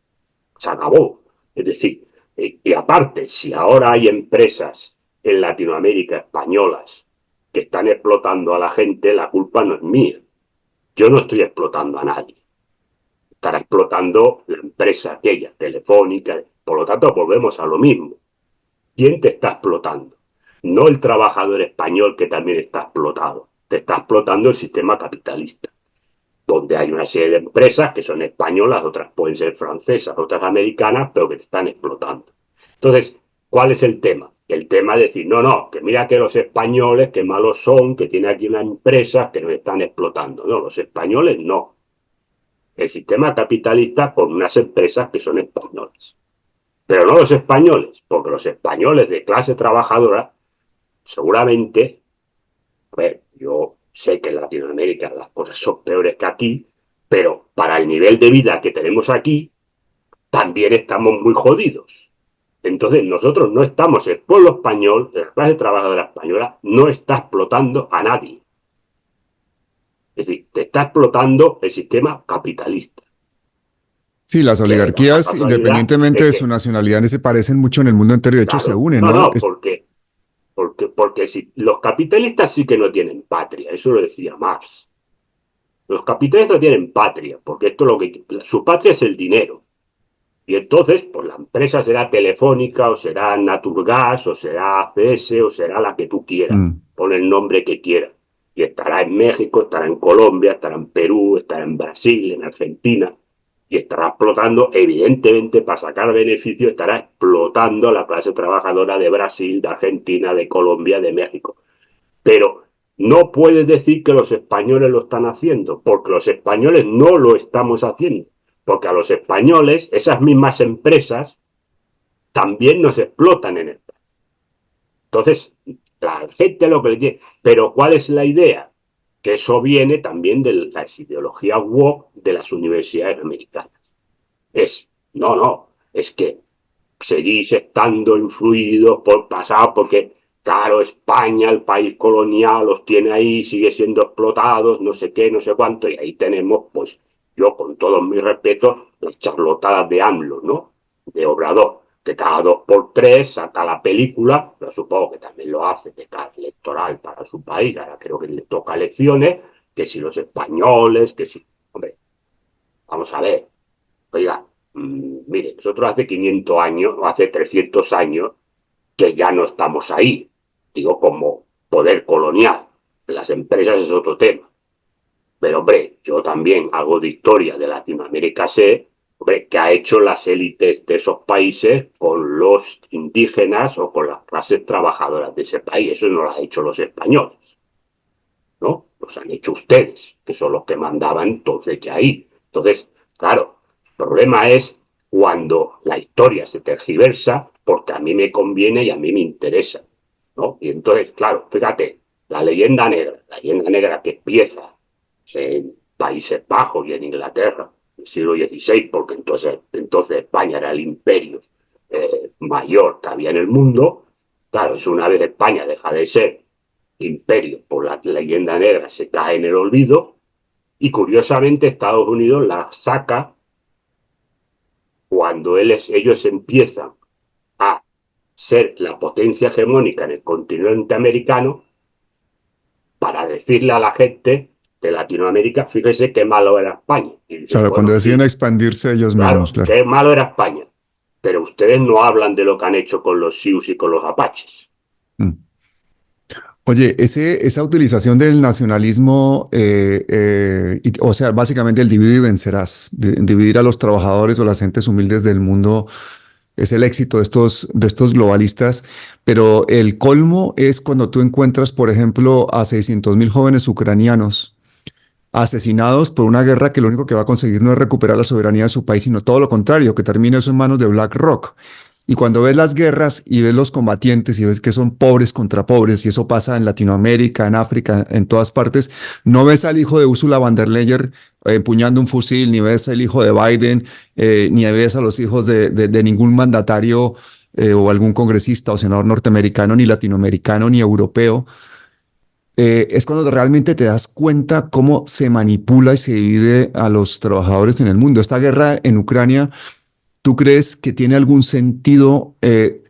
Se acabó. Es decir, y aparte, si ahora hay empresas en Latinoamérica españolas que están explotando a la gente, la culpa no es mía. Yo no estoy explotando a nadie. Estará explotando la empresa aquella, telefónica. Por lo tanto, volvemos a lo mismo. ¿Quién te está explotando? No el trabajador español que también está explotado. Te está explotando el sistema capitalista, donde hay una serie de empresas que son españolas, otras pueden ser francesas, otras americanas, pero que te están explotando. Entonces, ¿cuál es el tema? El tema es decir, no, no, que mira que los españoles, que malos son, que tienen aquí una empresa que nos están explotando. No, los españoles no. El sistema capitalista con unas empresas que son españolas. Pero no los españoles, porque los españoles de clase trabajadora seguramente, pues, yo sé que en Latinoamérica las cosas son peores que aquí, pero para el nivel de vida que tenemos aquí, también estamos muy jodidos. Entonces nosotros no estamos, el pueblo español, la clase trabajadora española, no está explotando a nadie. Es decir, te está explotando el sistema capitalista. Sí, las Que da la oligarquías, casualidad independientemente de de que, su nacionalidad, se parecen mucho en el mundo entero y de hecho se claro, unen, no, ¿no? no, porque si, los capitalistas sí que no tienen patria, eso lo decía Marx. Los capitalistas tienen patria, porque esto lo que su patria es el dinero. Y entonces, pues la empresa será Telefónica, o será Naturgas, o será ACS, o será la que tú quieras. Mm. Pon el nombre que quieras. Y estará en México, estará en Colombia, estará en Perú, estará en Brasil, en Argentina. Y estará explotando, evidentemente, para sacar beneficio, estará explotando a la clase trabajadora de Brasil, de Argentina, de Colombia, de México. Pero no puedes decir que los españoles lo están haciendo, porque los españoles no lo estamos haciendo. Porque a los españoles, esas mismas empresas, también nos explotan en España. Entonces, la gente lo que le dice, pero ¿cuál es la idea? Que eso viene también de las ideologías woke de las universidades americanas. Es, no, no, es que seguís estando influidos por pasado, porque claro, España, el país colonial, los tiene ahí, sigue siendo explotados, no sé qué, no sé cuánto, y ahí tenemos, pues, yo con todos mis respetos, las charlotadas de AMLO, ¿no? De Obrador, que cada dos por tres saca la película, pero supongo que también lo hace de cara electoral para su país, ahora creo que le toca elecciones, que si los españoles, que si, hombre, vamos a ver, oiga, mire, nosotros hace 500 años, o hace 300 años, que ya no estamos ahí, digo, como poder colonial. Las empresas es otro tema. Pero, hombre, yo también hago de historia de Latinoamérica, sé, hombre, que ha hecho las élites de esos países con los indígenas o con las clases trabajadoras de ese país. Eso no lo han hecho los españoles, ¿no? Los han hecho ustedes, que son los que mandaban entonces ya ahí. Entonces, claro, el problema es cuando la historia se tergiversa porque a mí me conviene y a mí me interesa, ¿no? Y entonces, claro, fíjate, la leyenda negra que empieza en Países Bajos y en Inglaterra, en el siglo XVI, porque entonces España era el imperio mayor que había en el mundo. Claro, es una vez España deja de ser imperio por la leyenda negra, se cae en el olvido, y curiosamente Estados Unidos la saca cuando ellos empiezan a ser la potencia hegemónica en el continente americano, para decirle a la gente de Latinoamérica, fíjese qué malo era España. Y dices, Claro, cuando bueno, deciden sí, expandirse ellos mismos, claro, claro. qué malo era España. Pero ustedes no hablan de lo que han hecho con los Sioux y con los Apaches. Mm. Oye, esa utilización del nacionalismo, o sea, básicamente el divide y vencerás, dividir a los trabajadores o las gentes humildes del mundo, es el éxito de estos globalistas, pero el colmo es cuando tú encuentras, por ejemplo, a 600.000 jóvenes ucranianos asesinados por una guerra que lo único que va a conseguir no es recuperar la soberanía de su país, sino todo lo contrario, que termine eso en manos de BlackRock. Y cuando ves las guerras y ves los combatientes y ves que son pobres contra pobres, y eso pasa en Latinoamérica, en África, en todas partes, no ves al hijo de Ursula von der Leyen empuñando un fusil, ni ves al hijo de Biden, ni ves a los hijos de ningún mandatario o algún congresista o senador norteamericano, ni latinoamericano, ni europeo. Es cuando realmente te das cuenta cómo se manipula y se divide a los trabajadores en el mundo. Esta guerra en Ucrania, ¿tú crees que tiene algún sentido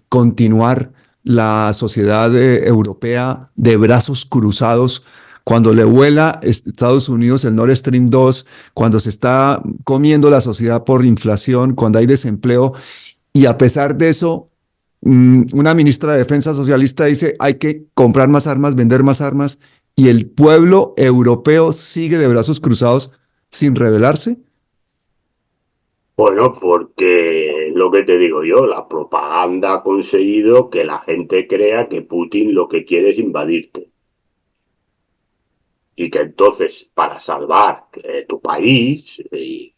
continuar la sociedad europea de brazos cruzados cuando le vuela Estados Unidos el Nord Stream 2, cuando se está comiendo la sociedad por inflación, cuando hay desempleo? Y a pesar de eso, una ministra de Defensa socialista dice hay que comprar más armas, vender más armas, y el pueblo europeo sigue de brazos cruzados sin rebelarse. Bueno, porque lo que te digo yo, la propaganda ha conseguido que la gente crea que Putin lo que quiere es invadirte. Y que entonces, para salvar tu país, y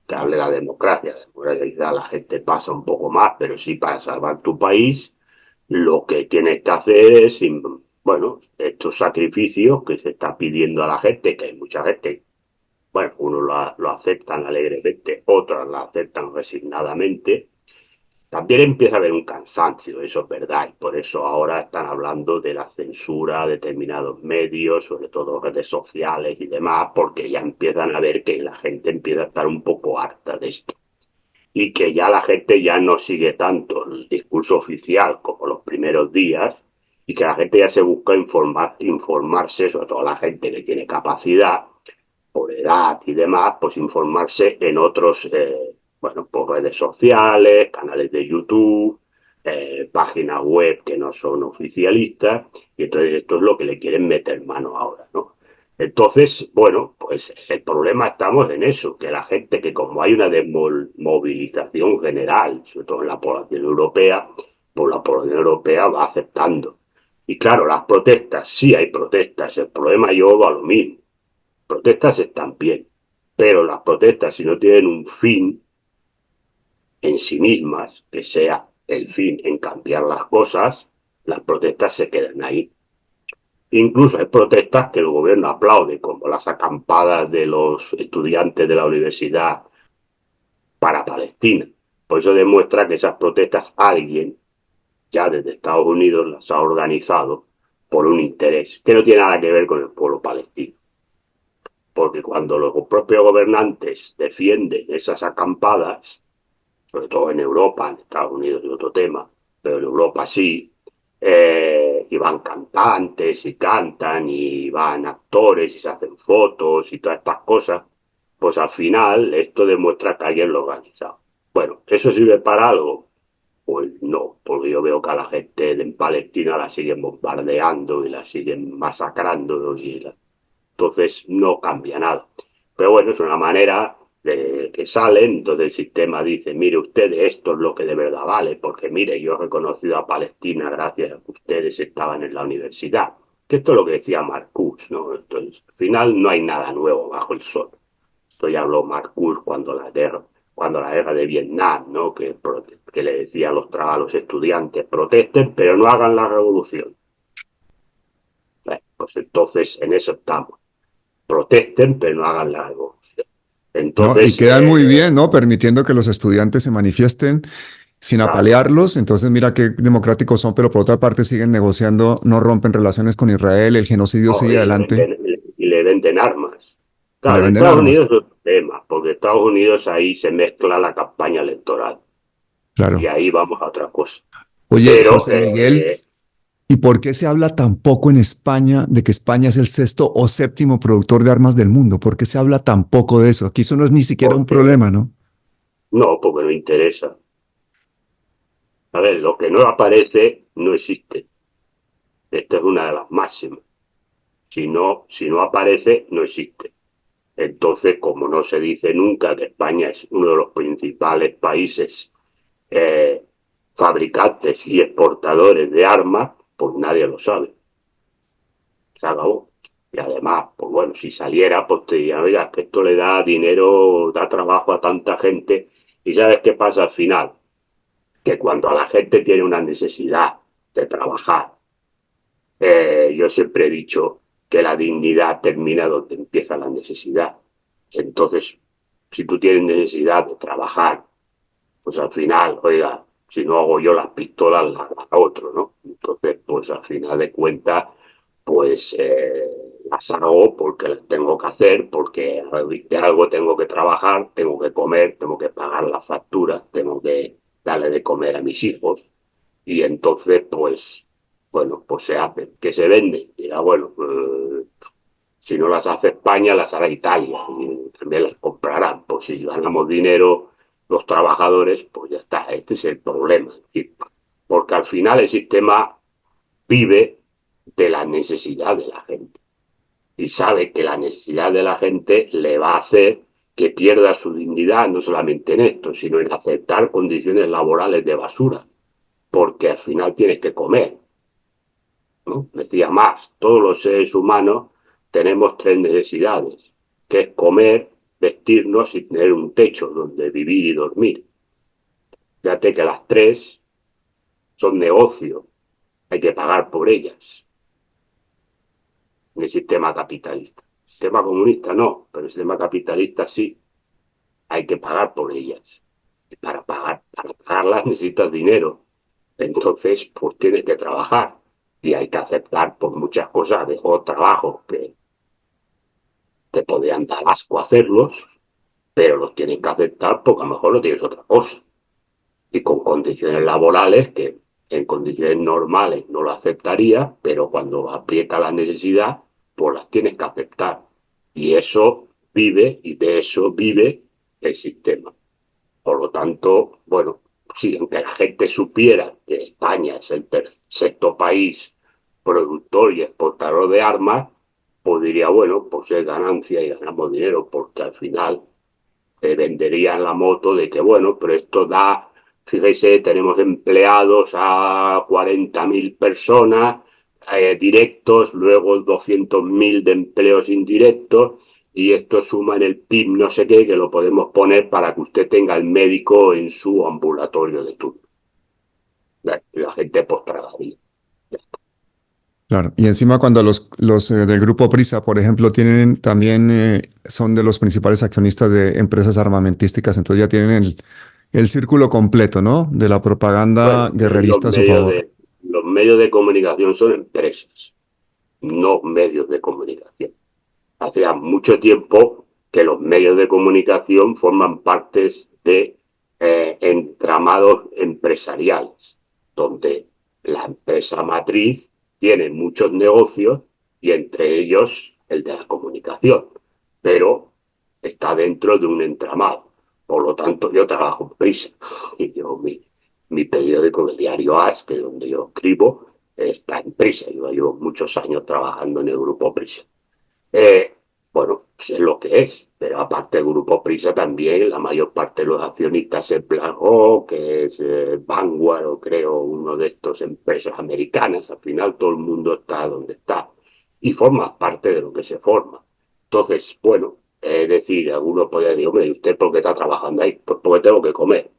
que hable la democracia quizá la gente pasa un poco más, pero sí para salvar tu país, lo que tienes que hacer es, bueno, estos sacrificios que se está pidiendo a la gente, que hay mucha gente, bueno, unos lo aceptan alegremente, otros lo aceptan resignadamente. También empieza a haber un cansancio, eso es verdad, y por eso ahora están hablando de la censura a determinados medios, sobre todo redes sociales y demás, porque ya empiezan a ver que la gente empieza a estar un poco harta de esto. Y que ya la gente ya no sigue tanto el discurso oficial como los primeros días, y que la gente ya se busca informarse, sobre todo la gente que tiene capacidad, por edad y demás, pues informarse en otros, bueno, por redes sociales, canales de YouTube, páginas web que no son oficialistas, y entonces esto es lo que le quieren meter mano ahora, ¿no? Entonces, bueno, pues el problema estamos en eso, que la gente, que como hay una desmovilización general, sobre todo en la población europea, pues la población europea va aceptando. Y claro, las protestas, sí hay protestas, el problema yo va a lo mismo. Protestas están bien, pero las protestas, si no tienen un fin en sí mismas, que sea el fin en cambiar las cosas, las protestas se quedan ahí. Incluso hay protestas que el gobierno aplaude, como las acampadas de los estudiantes de la universidad para Palestina. Por eso demuestra que esas protestas alguien, ya desde Estados Unidos, las ha organizado por un interés que no tiene nada que ver con el pueblo palestino. Porque cuando los propios gobernantes defienden esas acampadas, sobre todo en Europa, en Estados Unidos es otro tema, pero en Europa sí, y van cantantes y cantan, y van actores y se hacen fotos y todas estas cosas, pues al final esto demuestra que alguien lo ha organizado. Bueno, eso sirve para algo. Pues no, porque yo veo que a la gente en Palestina la siguen bombardeando y la siguen masacrando entonces no cambia nada. Pero bueno, es una manera de que salen, entonces el sistema dice, mire ustedes, esto es lo que de verdad vale, porque mire, yo he reconocido a Palestina gracias a que ustedes estaban en la universidad. Que esto es lo que decía Marcuse, ¿no? Entonces, al final no hay nada nuevo bajo el sol. Esto ya habló Marcuse cuando la guerra de Vietnam, ¿no? Que le decía a los estudiantes, protesten, pero no hagan la revolución. Pues entonces en eso estamos. Protesten, pero no hagan la revolución. ¿No? Y Entonces, quedan muy bien, ¿no? Permitiendo que los estudiantes se manifiesten sin claro, apalearlos. Entonces, mira qué democráticos son, pero por otra parte siguen negociando, no rompen relaciones con Israel, el genocidio no, sigue adelante y le venden armas. y le Claro, en venden Estados Unidos armas. es otro tema, porque Estados Unidos ahí se mezcla la campaña electoral y Claro. ahí vamos a otra cosa. Oye, Pero José Miguel, ¿y por qué se habla tan poco en España de que España es el sexto o séptimo productor de armas del mundo? ¿Por qué se habla tan poco de eso? Aquí eso no es ni siquiera un porque problema, ¿no? no, porque no interesa. A ver, lo que no aparece no existe. Esta es una de las máximas. Si no aparece, no existe. Entonces, como no se dice nunca que España es uno de los principales países eh, fabricantes y exportadores de armas, pues nadie lo sabe. Se acabó. Y además, pues bueno, si saliera, pues te dirían, oiga, que esto le da dinero, da trabajo a tanta gente. ¿Y sabes qué pasa al final? Que cuando la gente tiene una necesidad de trabajar, yo siempre he dicho que la dignidad termina donde empieza la necesidad. Entonces, si tú tienes necesidad de trabajar, pues al final, oiga, si no hago yo las pistolas, las haga otro, ¿no? Entonces, pues al final de cuentas, pues las hago porque las tengo que hacer, porque de algo tengo que trabajar, tengo que comer, tengo que pagar las facturas, tengo que darle de comer a mis hijos, y entonces, pues, bueno, pues se hace, que se vende. Y ya, bueno, si no las hace España, las hará Italia y también las comprarán. Pues si ganamos dinero los trabajadores, pues ya está, este es el problema. Porque al final el sistema vive de la necesidad de la gente y sabe que la necesidad de la gente le va a hacer que pierda su dignidad no solamente en esto, sino en aceptar condiciones laborales de basura, porque al final tienes que comer, ¿no? Decía más, todos los seres humanos tenemos tres necesidades, que es comer, vestirnos y tener un techo donde vivir y dormir. Fíjate que las tres son negocio, hay que pagar por ellas en el sistema capitalista. El sistema comunista no, pero el sistema capitalista sí, hay que pagar por ellas. Y para pagarlas necesitas dinero. Entonces, pues tienes que trabajar y hay que aceptar por muchas cosas de otros trabajos que te podrían dar asco hacerlos, pero los tienes que aceptar porque a lo mejor no tienes otra cosa. Y con condiciones laborales que en condiciones normales no lo aceptaría, pero cuando aprieta la necesidad, pues las tienes que aceptar. Y eso vive, y de eso vive el sistema. Por lo tanto, bueno, si aunque la gente supiera que España es el sexto país productor y exportador de armas, pues diría, bueno, pues es ganancia y ganamos dinero, porque al final venderían la moto de que, bueno, pero esto da, fíjese, tenemos empleados a 40.000 personas directos, luego 200.000 de empleos indirectos, y esto suma en el PIB no sé qué, que lo podemos poner para que usted tenga el médico en su ambulatorio de turno. La gente postradaría. Claro. Y encima cuando los del grupo Prisa, por ejemplo, tienen también, son de los principales accionistas de empresas armamentísticas, entonces ya tienen el círculo completo, ¿no? De la propaganda Bueno, guerrerista a su favor. los medios de comunicación son empresas, no medios de comunicación. Hace mucho tiempo que los medios de comunicación forman partes de entramados empresariales, donde la empresa matriz tiene muchos negocios y entre ellos el de la comunicación, pero está dentro de un entramado. Por lo tanto, yo trabajo en Prisa y yo, mi periódico, el diario AS, que es donde yo escribo, está en Prisa. Yo llevo muchos años trabajando en el grupo Prisa. Bueno, pues es lo que es, pero aparte del grupo Prisa también la mayor parte de los accionistas en plan, que es Vanguard o creo uno de estos empresas americanas, al final todo el mundo está donde está y forma parte de lo que se forma. Entonces, bueno, es decir, algunos podrían decir, hombre, ¿y usted por qué está trabajando ahí? Pues porque tengo que comer,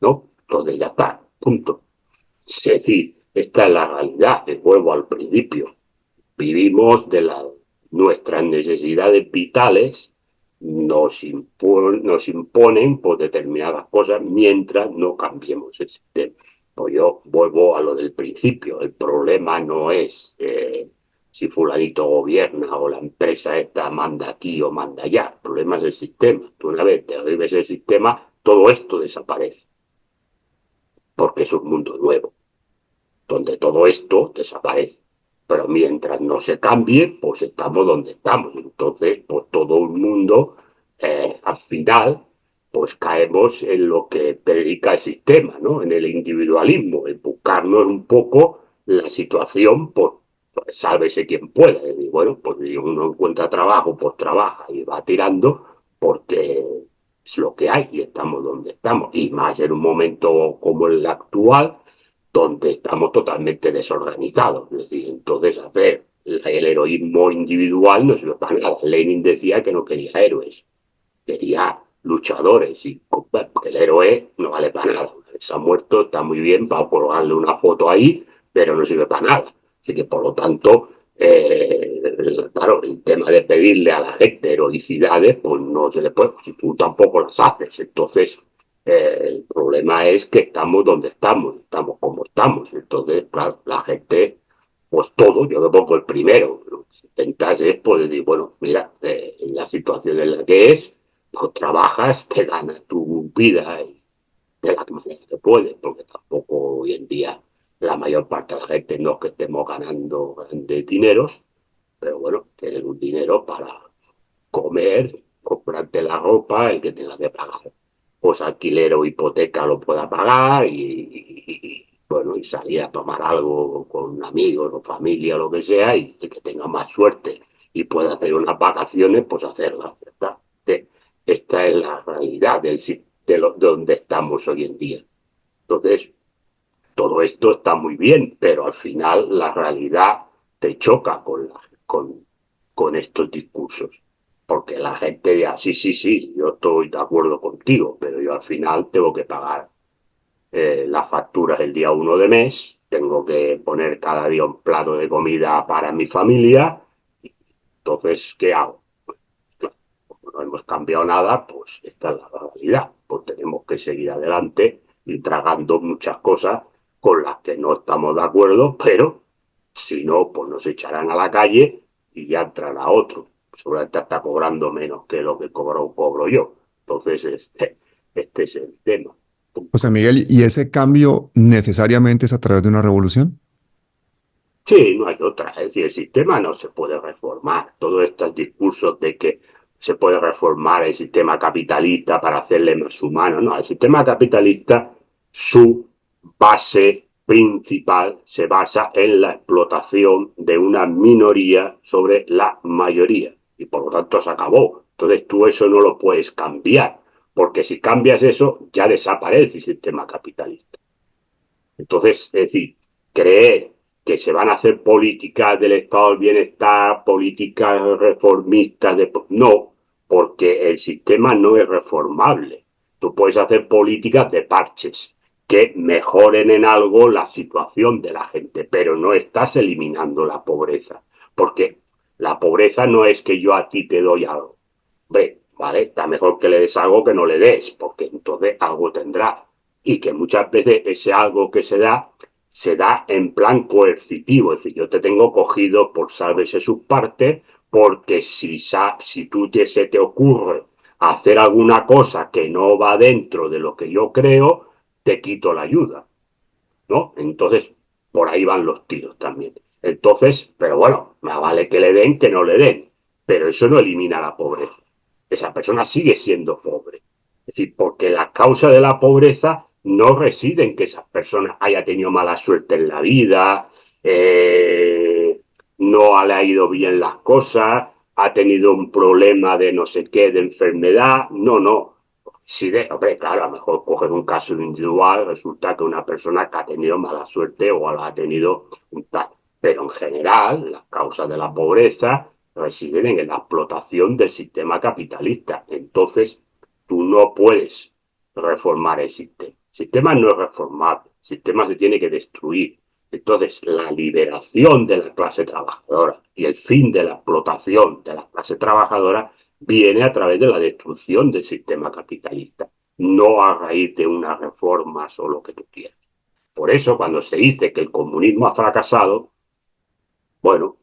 ¿no? Entonces ya está, punto. Es decir, esta es la realidad, vuelvo al principio. Vivimos de nuestras necesidades vitales, nos imponen por determinadas cosas mientras no cambiemos el sistema. Pues yo vuelvo a lo del principio. El problema no es si fulanito gobierna o la empresa esta manda aquí o manda allá. El problema es el sistema. Tú una vez te arribes el sistema, todo esto desaparece. Porque es un mundo nuevo donde todo esto desaparece. Pero mientras no se cambie, pues estamos donde estamos. Entonces, pues todo el mundo, al final, pues caemos en lo que predica el sistema, ¿no? En el individualismo, en buscarnos un poco la situación, pues sálvese quien pueda. Y bueno, pues si uno encuentra trabajo, pues trabaja y va tirando, porque es lo que hay y estamos donde estamos. Y más en un momento como el actual, donde estamos totalmente desorganizados. Es decir, entonces hacer el heroísmo individual no sirve para nada. Lenin decía que no quería héroes, quería luchadores y el héroe no vale para nada. Se ha muerto, está muy bien para colgarle una foto ahí, pero no sirve para nada. Así que por lo tanto, claro, el tema de pedirle a la gente heroicidades, pues no se le puede, si tú tampoco las haces. Entonces, el problema es que estamos donde estamos como estamos. Entonces, claro, la gente, pues todo, yo me pongo el primero. Lo que intentas es, pues, decir, bueno, mira, en la situación en la que es, pues trabajas, te ganas tu vida y de la manera que puedes, porque tampoco hoy en día la mayor parte de la gente no es que estemos ganando grandes dineros, pero bueno, tener un dinero para comer, comprarte la ropa, el que tenga que pagar, pues alquiler o hipoteca lo pueda pagar bueno, y salir a tomar algo con amigos o familia o lo que sea, y el que tenga más suerte y pueda hacer unas vacaciones, pues hacerlas, ¿verdad? Esta es la realidad de donde estamos hoy en día. Entonces, todo esto está muy bien, pero al final la realidad te choca con estos discursos. Porque la gente dirá, sí, sí, sí, yo estoy de acuerdo contigo, pero yo al final tengo que pagar las facturas el día 1 de mes, tengo que poner cada día un plato de comida para mi familia, entonces, ¿qué hago? Claro, como no hemos cambiado nada, pues esta es la realidad, pues tenemos que seguir adelante y tragando muchas cosas con las que no estamos de acuerdo, pero si no, pues nos echarán a la calle y ya entrará otro. Seguramente está cobrando menos que lo que cobro yo. Entonces, este es el tema. José Miguel, ¿y ese cambio necesariamente es a través de una revolución? Sí, no hay otra. Es decir, el sistema no se puede reformar. Todos estos discursos de que se puede reformar el sistema capitalista para hacerle más humano. No, el sistema capitalista, su base principal se basa en la explotación de una minoría sobre la mayoría. Y por lo tanto se acabó. Entonces tú eso no lo puedes cambiar. Porque si cambias eso, ya desaparece el sistema capitalista. Entonces, es decir, creer que se van a hacer políticas del estado del bienestar, políticas reformistas, no, porque el sistema no es reformable. Tú puedes hacer políticas de parches que mejoren en algo la situación de la gente, pero no estás eliminando la pobreza, porque la pobreza no es que yo a ti te doy algo. Ve, vale, está mejor que le des algo que no le des, porque entonces algo tendrá. Y que muchas veces ese algo que se da en plan coercitivo. Es decir, yo te tengo cogido por sálvese sus partes, porque si se te ocurre hacer alguna cosa que no va dentro de lo que yo creo, te quito la ayuda, ¿no? Entonces, por ahí van los tiros también. Entonces, pero bueno, más vale que le den que no le den, pero eso no elimina la pobreza. Esa persona sigue siendo pobre. Es decir, porque la causa de la pobreza no reside en que esa persona haya tenido mala suerte en la vida, no le ha ido bien las cosas, ha tenido un problema de no sé qué, de enfermedad. No, no. Si de, hombre, claro, a lo mejor coger un caso individual, resulta que una persona que ha tenido mala suerte o la ha tenido un tal. Pero en general, las causas de la pobreza residen en la explotación del sistema capitalista. Entonces, tú no puedes reformar el sistema. El sistema no es reformable, el sistema se tiene que destruir. Entonces, la liberación de la clase trabajadora y el fin de la explotación de la clase trabajadora viene a través de la destrucción del sistema capitalista, no a raíz de unas reformas o lo que tú quieras. Por eso, cuando se dice que el comunismo ha fracasado, bueno,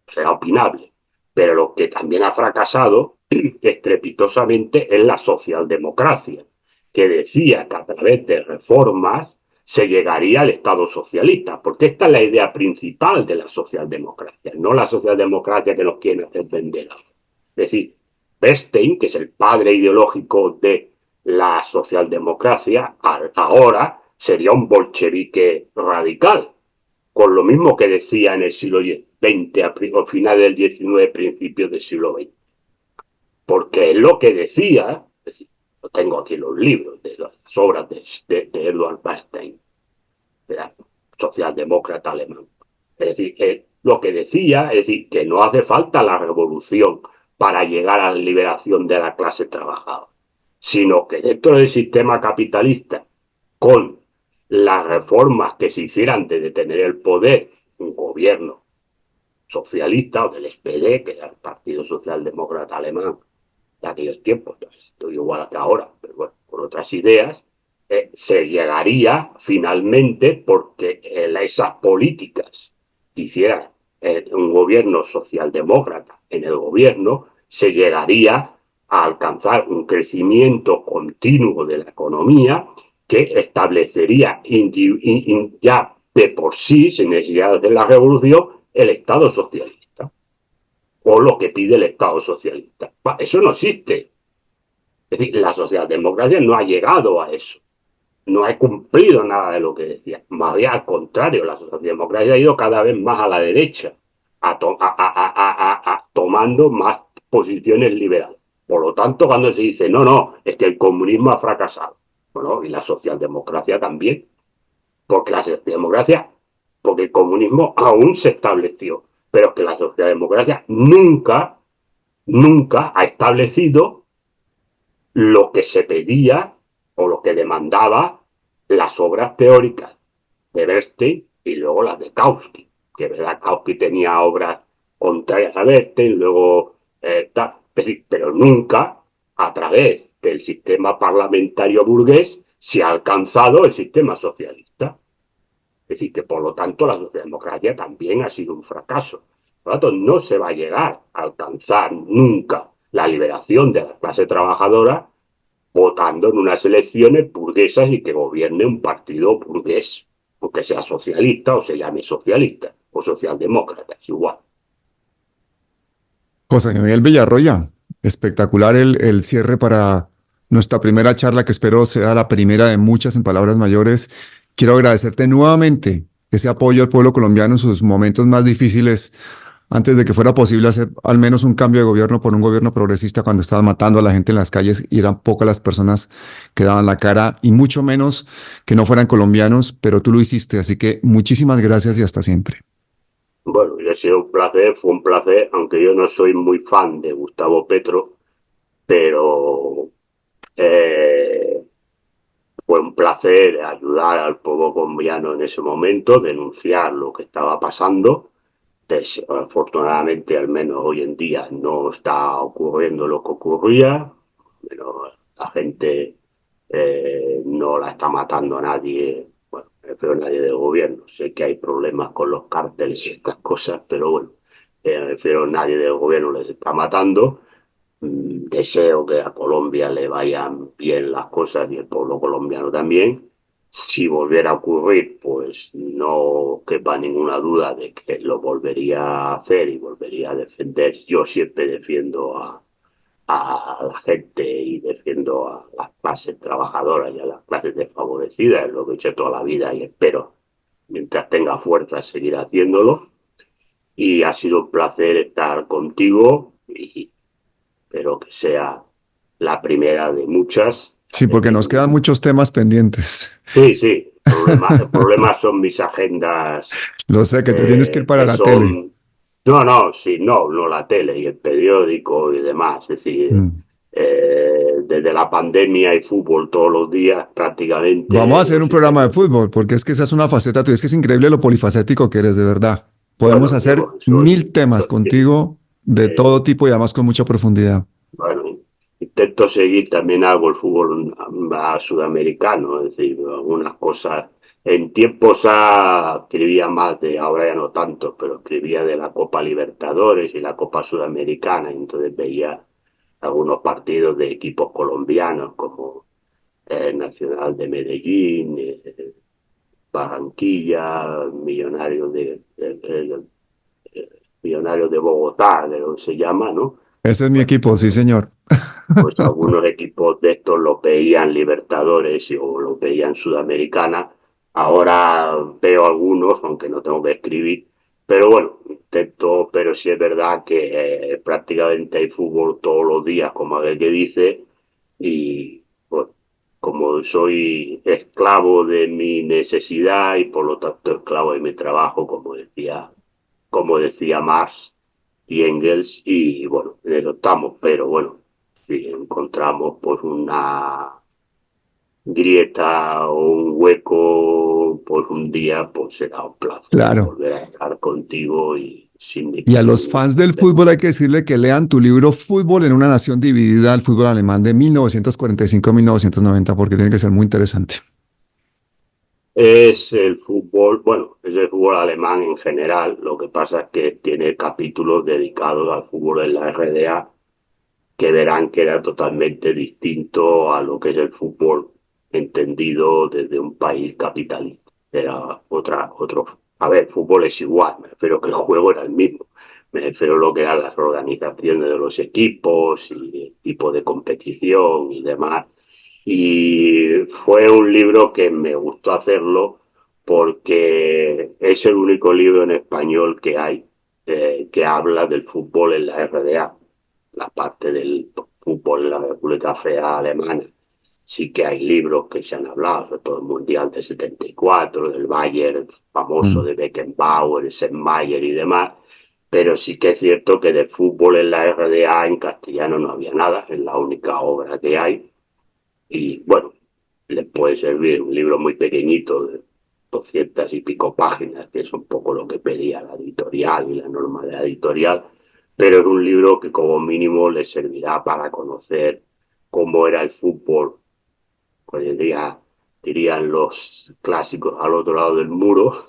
será opinable, pero lo que también ha fracasado estrepitosamente es la socialdemocracia, que decía que a través de reformas se llegaría al Estado socialista, porque esta es la idea principal de la socialdemocracia, no la socialdemocracia que nos quieren hacer vender. Es decir, Bernstein, que es el padre ideológico de la socialdemocracia, ahora sería un bolchevique radical, con lo mismo que decía en el siglo XX, a final del XIX, principios del siglo XX. Porque es lo que decía, es decir, tengo aquí los libros de las obras de Edward Bernstein, de la socialdemócrata alemán. Es decir, lo que decía es decir, que no hace falta la revolución para llegar a la liberación de la clase trabajadora, sino que dentro del sistema capitalista, con las reformas que se hicieran de tener el poder un gobierno socialista o del SPD, que era el Partido Socialdemócrata Alemán de aquellos tiempos, estoy igual que ahora, pero bueno, con otras ideas, se llegaría finalmente porque esas políticas que hiciera un gobierno socialdemócrata en el gobierno, se llegaría a alcanzar un crecimiento continuo de la economía que establecería ya de por sí, sin necesidad de la revolución, el Estado socialista o lo que pide el Estado socialista. Eso no existe. Es decir, la socialdemocracia no ha llegado a eso, no ha cumplido nada de lo que decía. Más bien al contrario, la socialdemocracia ha ido cada vez más a la derecha, tomando más posiciones liberales. Por lo tanto, cuando se dice, no, no, es que el comunismo ha fracasado, bueno, y la socialdemocracia también, porque la socialdemocracia, porque el comunismo aún se estableció, pero que la socialdemocracia nunca ha establecido lo que se pedía o lo que demandaba las obras teóricas de Bernstein y luego las de Kautsky, que verdad Kautsky tenía obras contrarias a Bernstein, luego pero nunca a través del sistema parlamentario burgués se ha alcanzado el sistema socialista. Es decir, que por lo tanto la socialdemocracia también ha sido un fracaso. Por lo tanto, no se va a llegar a alcanzar nunca la liberación de la clase trabajadora votando en unas elecciones burguesas y que gobierne un partido burgués, aunque sea socialista o se llame socialista o socialdemócrata, es igual. José Miguel Villarroya, espectacular el cierre para nuestra primera charla, que espero sea la primera de muchas en palabras mayores. Quiero agradecerte nuevamente ese apoyo al pueblo colombiano en sus momentos más difíciles, antes de que fuera posible hacer al menos un cambio de gobierno por un gobierno progresista, cuando estaban matando a la gente en las calles y eran pocas las personas que daban la cara, y mucho menos que no fueran colombianos, pero tú lo hiciste, así que muchísimas gracias y hasta siempre. Bueno, ha sido un placer, fue un placer, aunque yo no soy muy fan de Gustavo Petro, pero fue un placer ayudar al pueblo colombiano en ese momento, denunciar lo que estaba pasando. Afortunadamente, al menos hoy en día, no está ocurriendo lo que ocurría. Pero la gente no la está matando a nadie, bueno, pero nadie del gobierno. Sé que hay problemas con los cárteles y estas cosas, pero bueno, refiero nadie del gobierno les está matando. Deseo que a Colombia le vayan bien las cosas y el pueblo colombiano también. Si volviera a ocurrir, pues no quepa ninguna duda de que lo volvería a hacer y volvería a defender. Yo siempre defiendo a la gente y defiendo a las clases trabajadoras y a las clases desfavorecidas, es lo que he hecho toda la vida y espero, mientras tenga fuerza, seguir haciéndolo. Y ha sido un placer estar contigo y espero que sea la primera de muchas. Sí, porque nos quedan muchos temas pendientes. Sí, el problema son mis agendas. Lo sé, que te tienes que ir para la son... tele. No la tele y el periódico y demás. Es decir, desde la pandemia hay fútbol todos los días prácticamente. Vamos a hacer un programa de fútbol, porque es que esa es una faceta tuya. Es que es increíble lo polifacético que eres, de verdad. Podemos hacer 1000 temas contigo de todo tipo y además con mucha profundidad. Bueno, intento seguir también algo el fútbol sudamericano, es decir, algunas cosas. En tiempos escribía más de, ahora ya no tanto, pero escribía de la Copa Libertadores y la Copa Sudamericana, y entonces veía algunos partidos de equipos colombianos como Nacional de Medellín, Barranquilla, Millonarios de Bogotá, de donde se llama, ¿no? Ese es mi equipo, sí, señor. Pues algunos equipos de estos lo veían Libertadores o lo veían Sudamericana. Ahora veo algunos, aunque no tengo que escribir, pero bueno, intento, pero sí es verdad que prácticamente hay fútbol todos los días, como aquel que dice, y pues, como soy esclavo de mi necesidad y por lo tanto esclavo de mi trabajo, como decía Marx y Engels, y bueno, en eso estamos, pero bueno, si encontramos pues una grieta o un hueco por un día, pues será un placer volver a estar contigo y a los fans del fútbol hay que decirle que lean tu libro Fútbol en una nación dividida, el fútbol alemán de 1945-1990, porque tiene que ser muy interesante. Es el fútbol, bueno, es el fútbol alemán en general. Lo que pasa es que tiene capítulos dedicados al fútbol en la RDA, que verán que era totalmente distinto a lo que es el fútbol entendido desde un país capitalista. Era a ver, fútbol es igual, me refiero que el juego era el mismo. Me refiero a lo que eran las organizaciones de los equipos y el tipo de competición y demás. Y fue un libro que me gustó hacerlo porque es el único libro en español que hay que habla del fútbol en la RDA, la parte del fútbol en la República Federal Alemana. Sí que hay libros que se han hablado, sobre todo el Mundial del 74, del Bayern famoso de Beckenbauer, Sennmayer y demás, pero sí que es cierto que de fútbol en la RDA en castellano no había nada, es la única obra que hay. Y bueno, les puede servir un libro muy pequeñito de 200 y pico páginas, que es un poco lo que pedía la editorial y la norma de la editorial, pero es un libro que como mínimo les servirá para conocer cómo era el fútbol, hoy en día dirían los clásicos al otro lado del muro,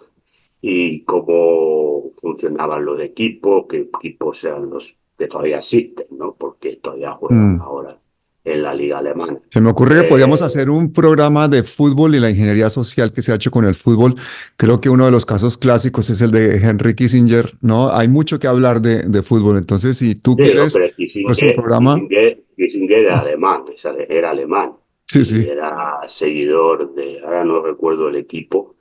y cómo funcionaban los equipos, qué equipos eran los que todavía existen, ¿no? Porque todavía juegan ahora en la liga alemana. Se me ocurre que podríamos hacer un programa de fútbol y la ingeniería social que se ha hecho con el fútbol. Creo que uno de los casos clásicos es el de Henry Kissinger, ¿no? Hay mucho que hablar de fútbol. Entonces, si tú quieres, pues un programa... Kissinger era alemán, era alemán. Sí. Era seguidor ahora no recuerdo el equipo,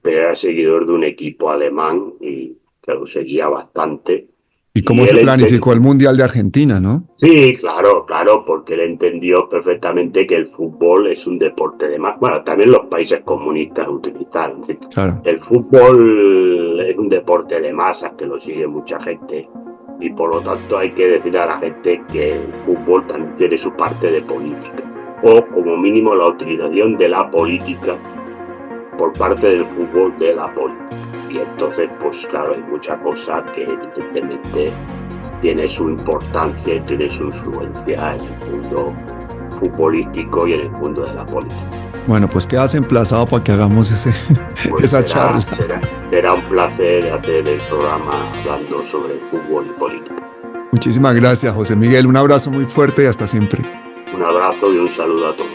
pero era seguidor de un equipo alemán y que lo seguía bastante. ¿Y cómo se planificó el Mundial de Argentina, no? Sí, claro, porque él entendió perfectamente que el fútbol es un deporte de masas. Bueno, también los países comunistas utilizaron. ¿Sí? Claro. El fútbol es un deporte de masas que lo sigue mucha gente y por lo tanto hay que decir a la gente que el fútbol también tiene su parte de política o como mínimo la utilización de la política por parte del fútbol de la política. Y entonces, pues claro, hay mucha cosa que evidentemente tiene su importancia y tiene su influencia en el mundo futbolístico y en el mundo de la política. Bueno, pues quedas emplazado para que hagamos esa charla. Será un placer hacer el programa hablando sobre fútbol y política. Muchísimas gracias, José Miguel. Un abrazo muy fuerte y hasta siempre. Un abrazo y un saludo a todos.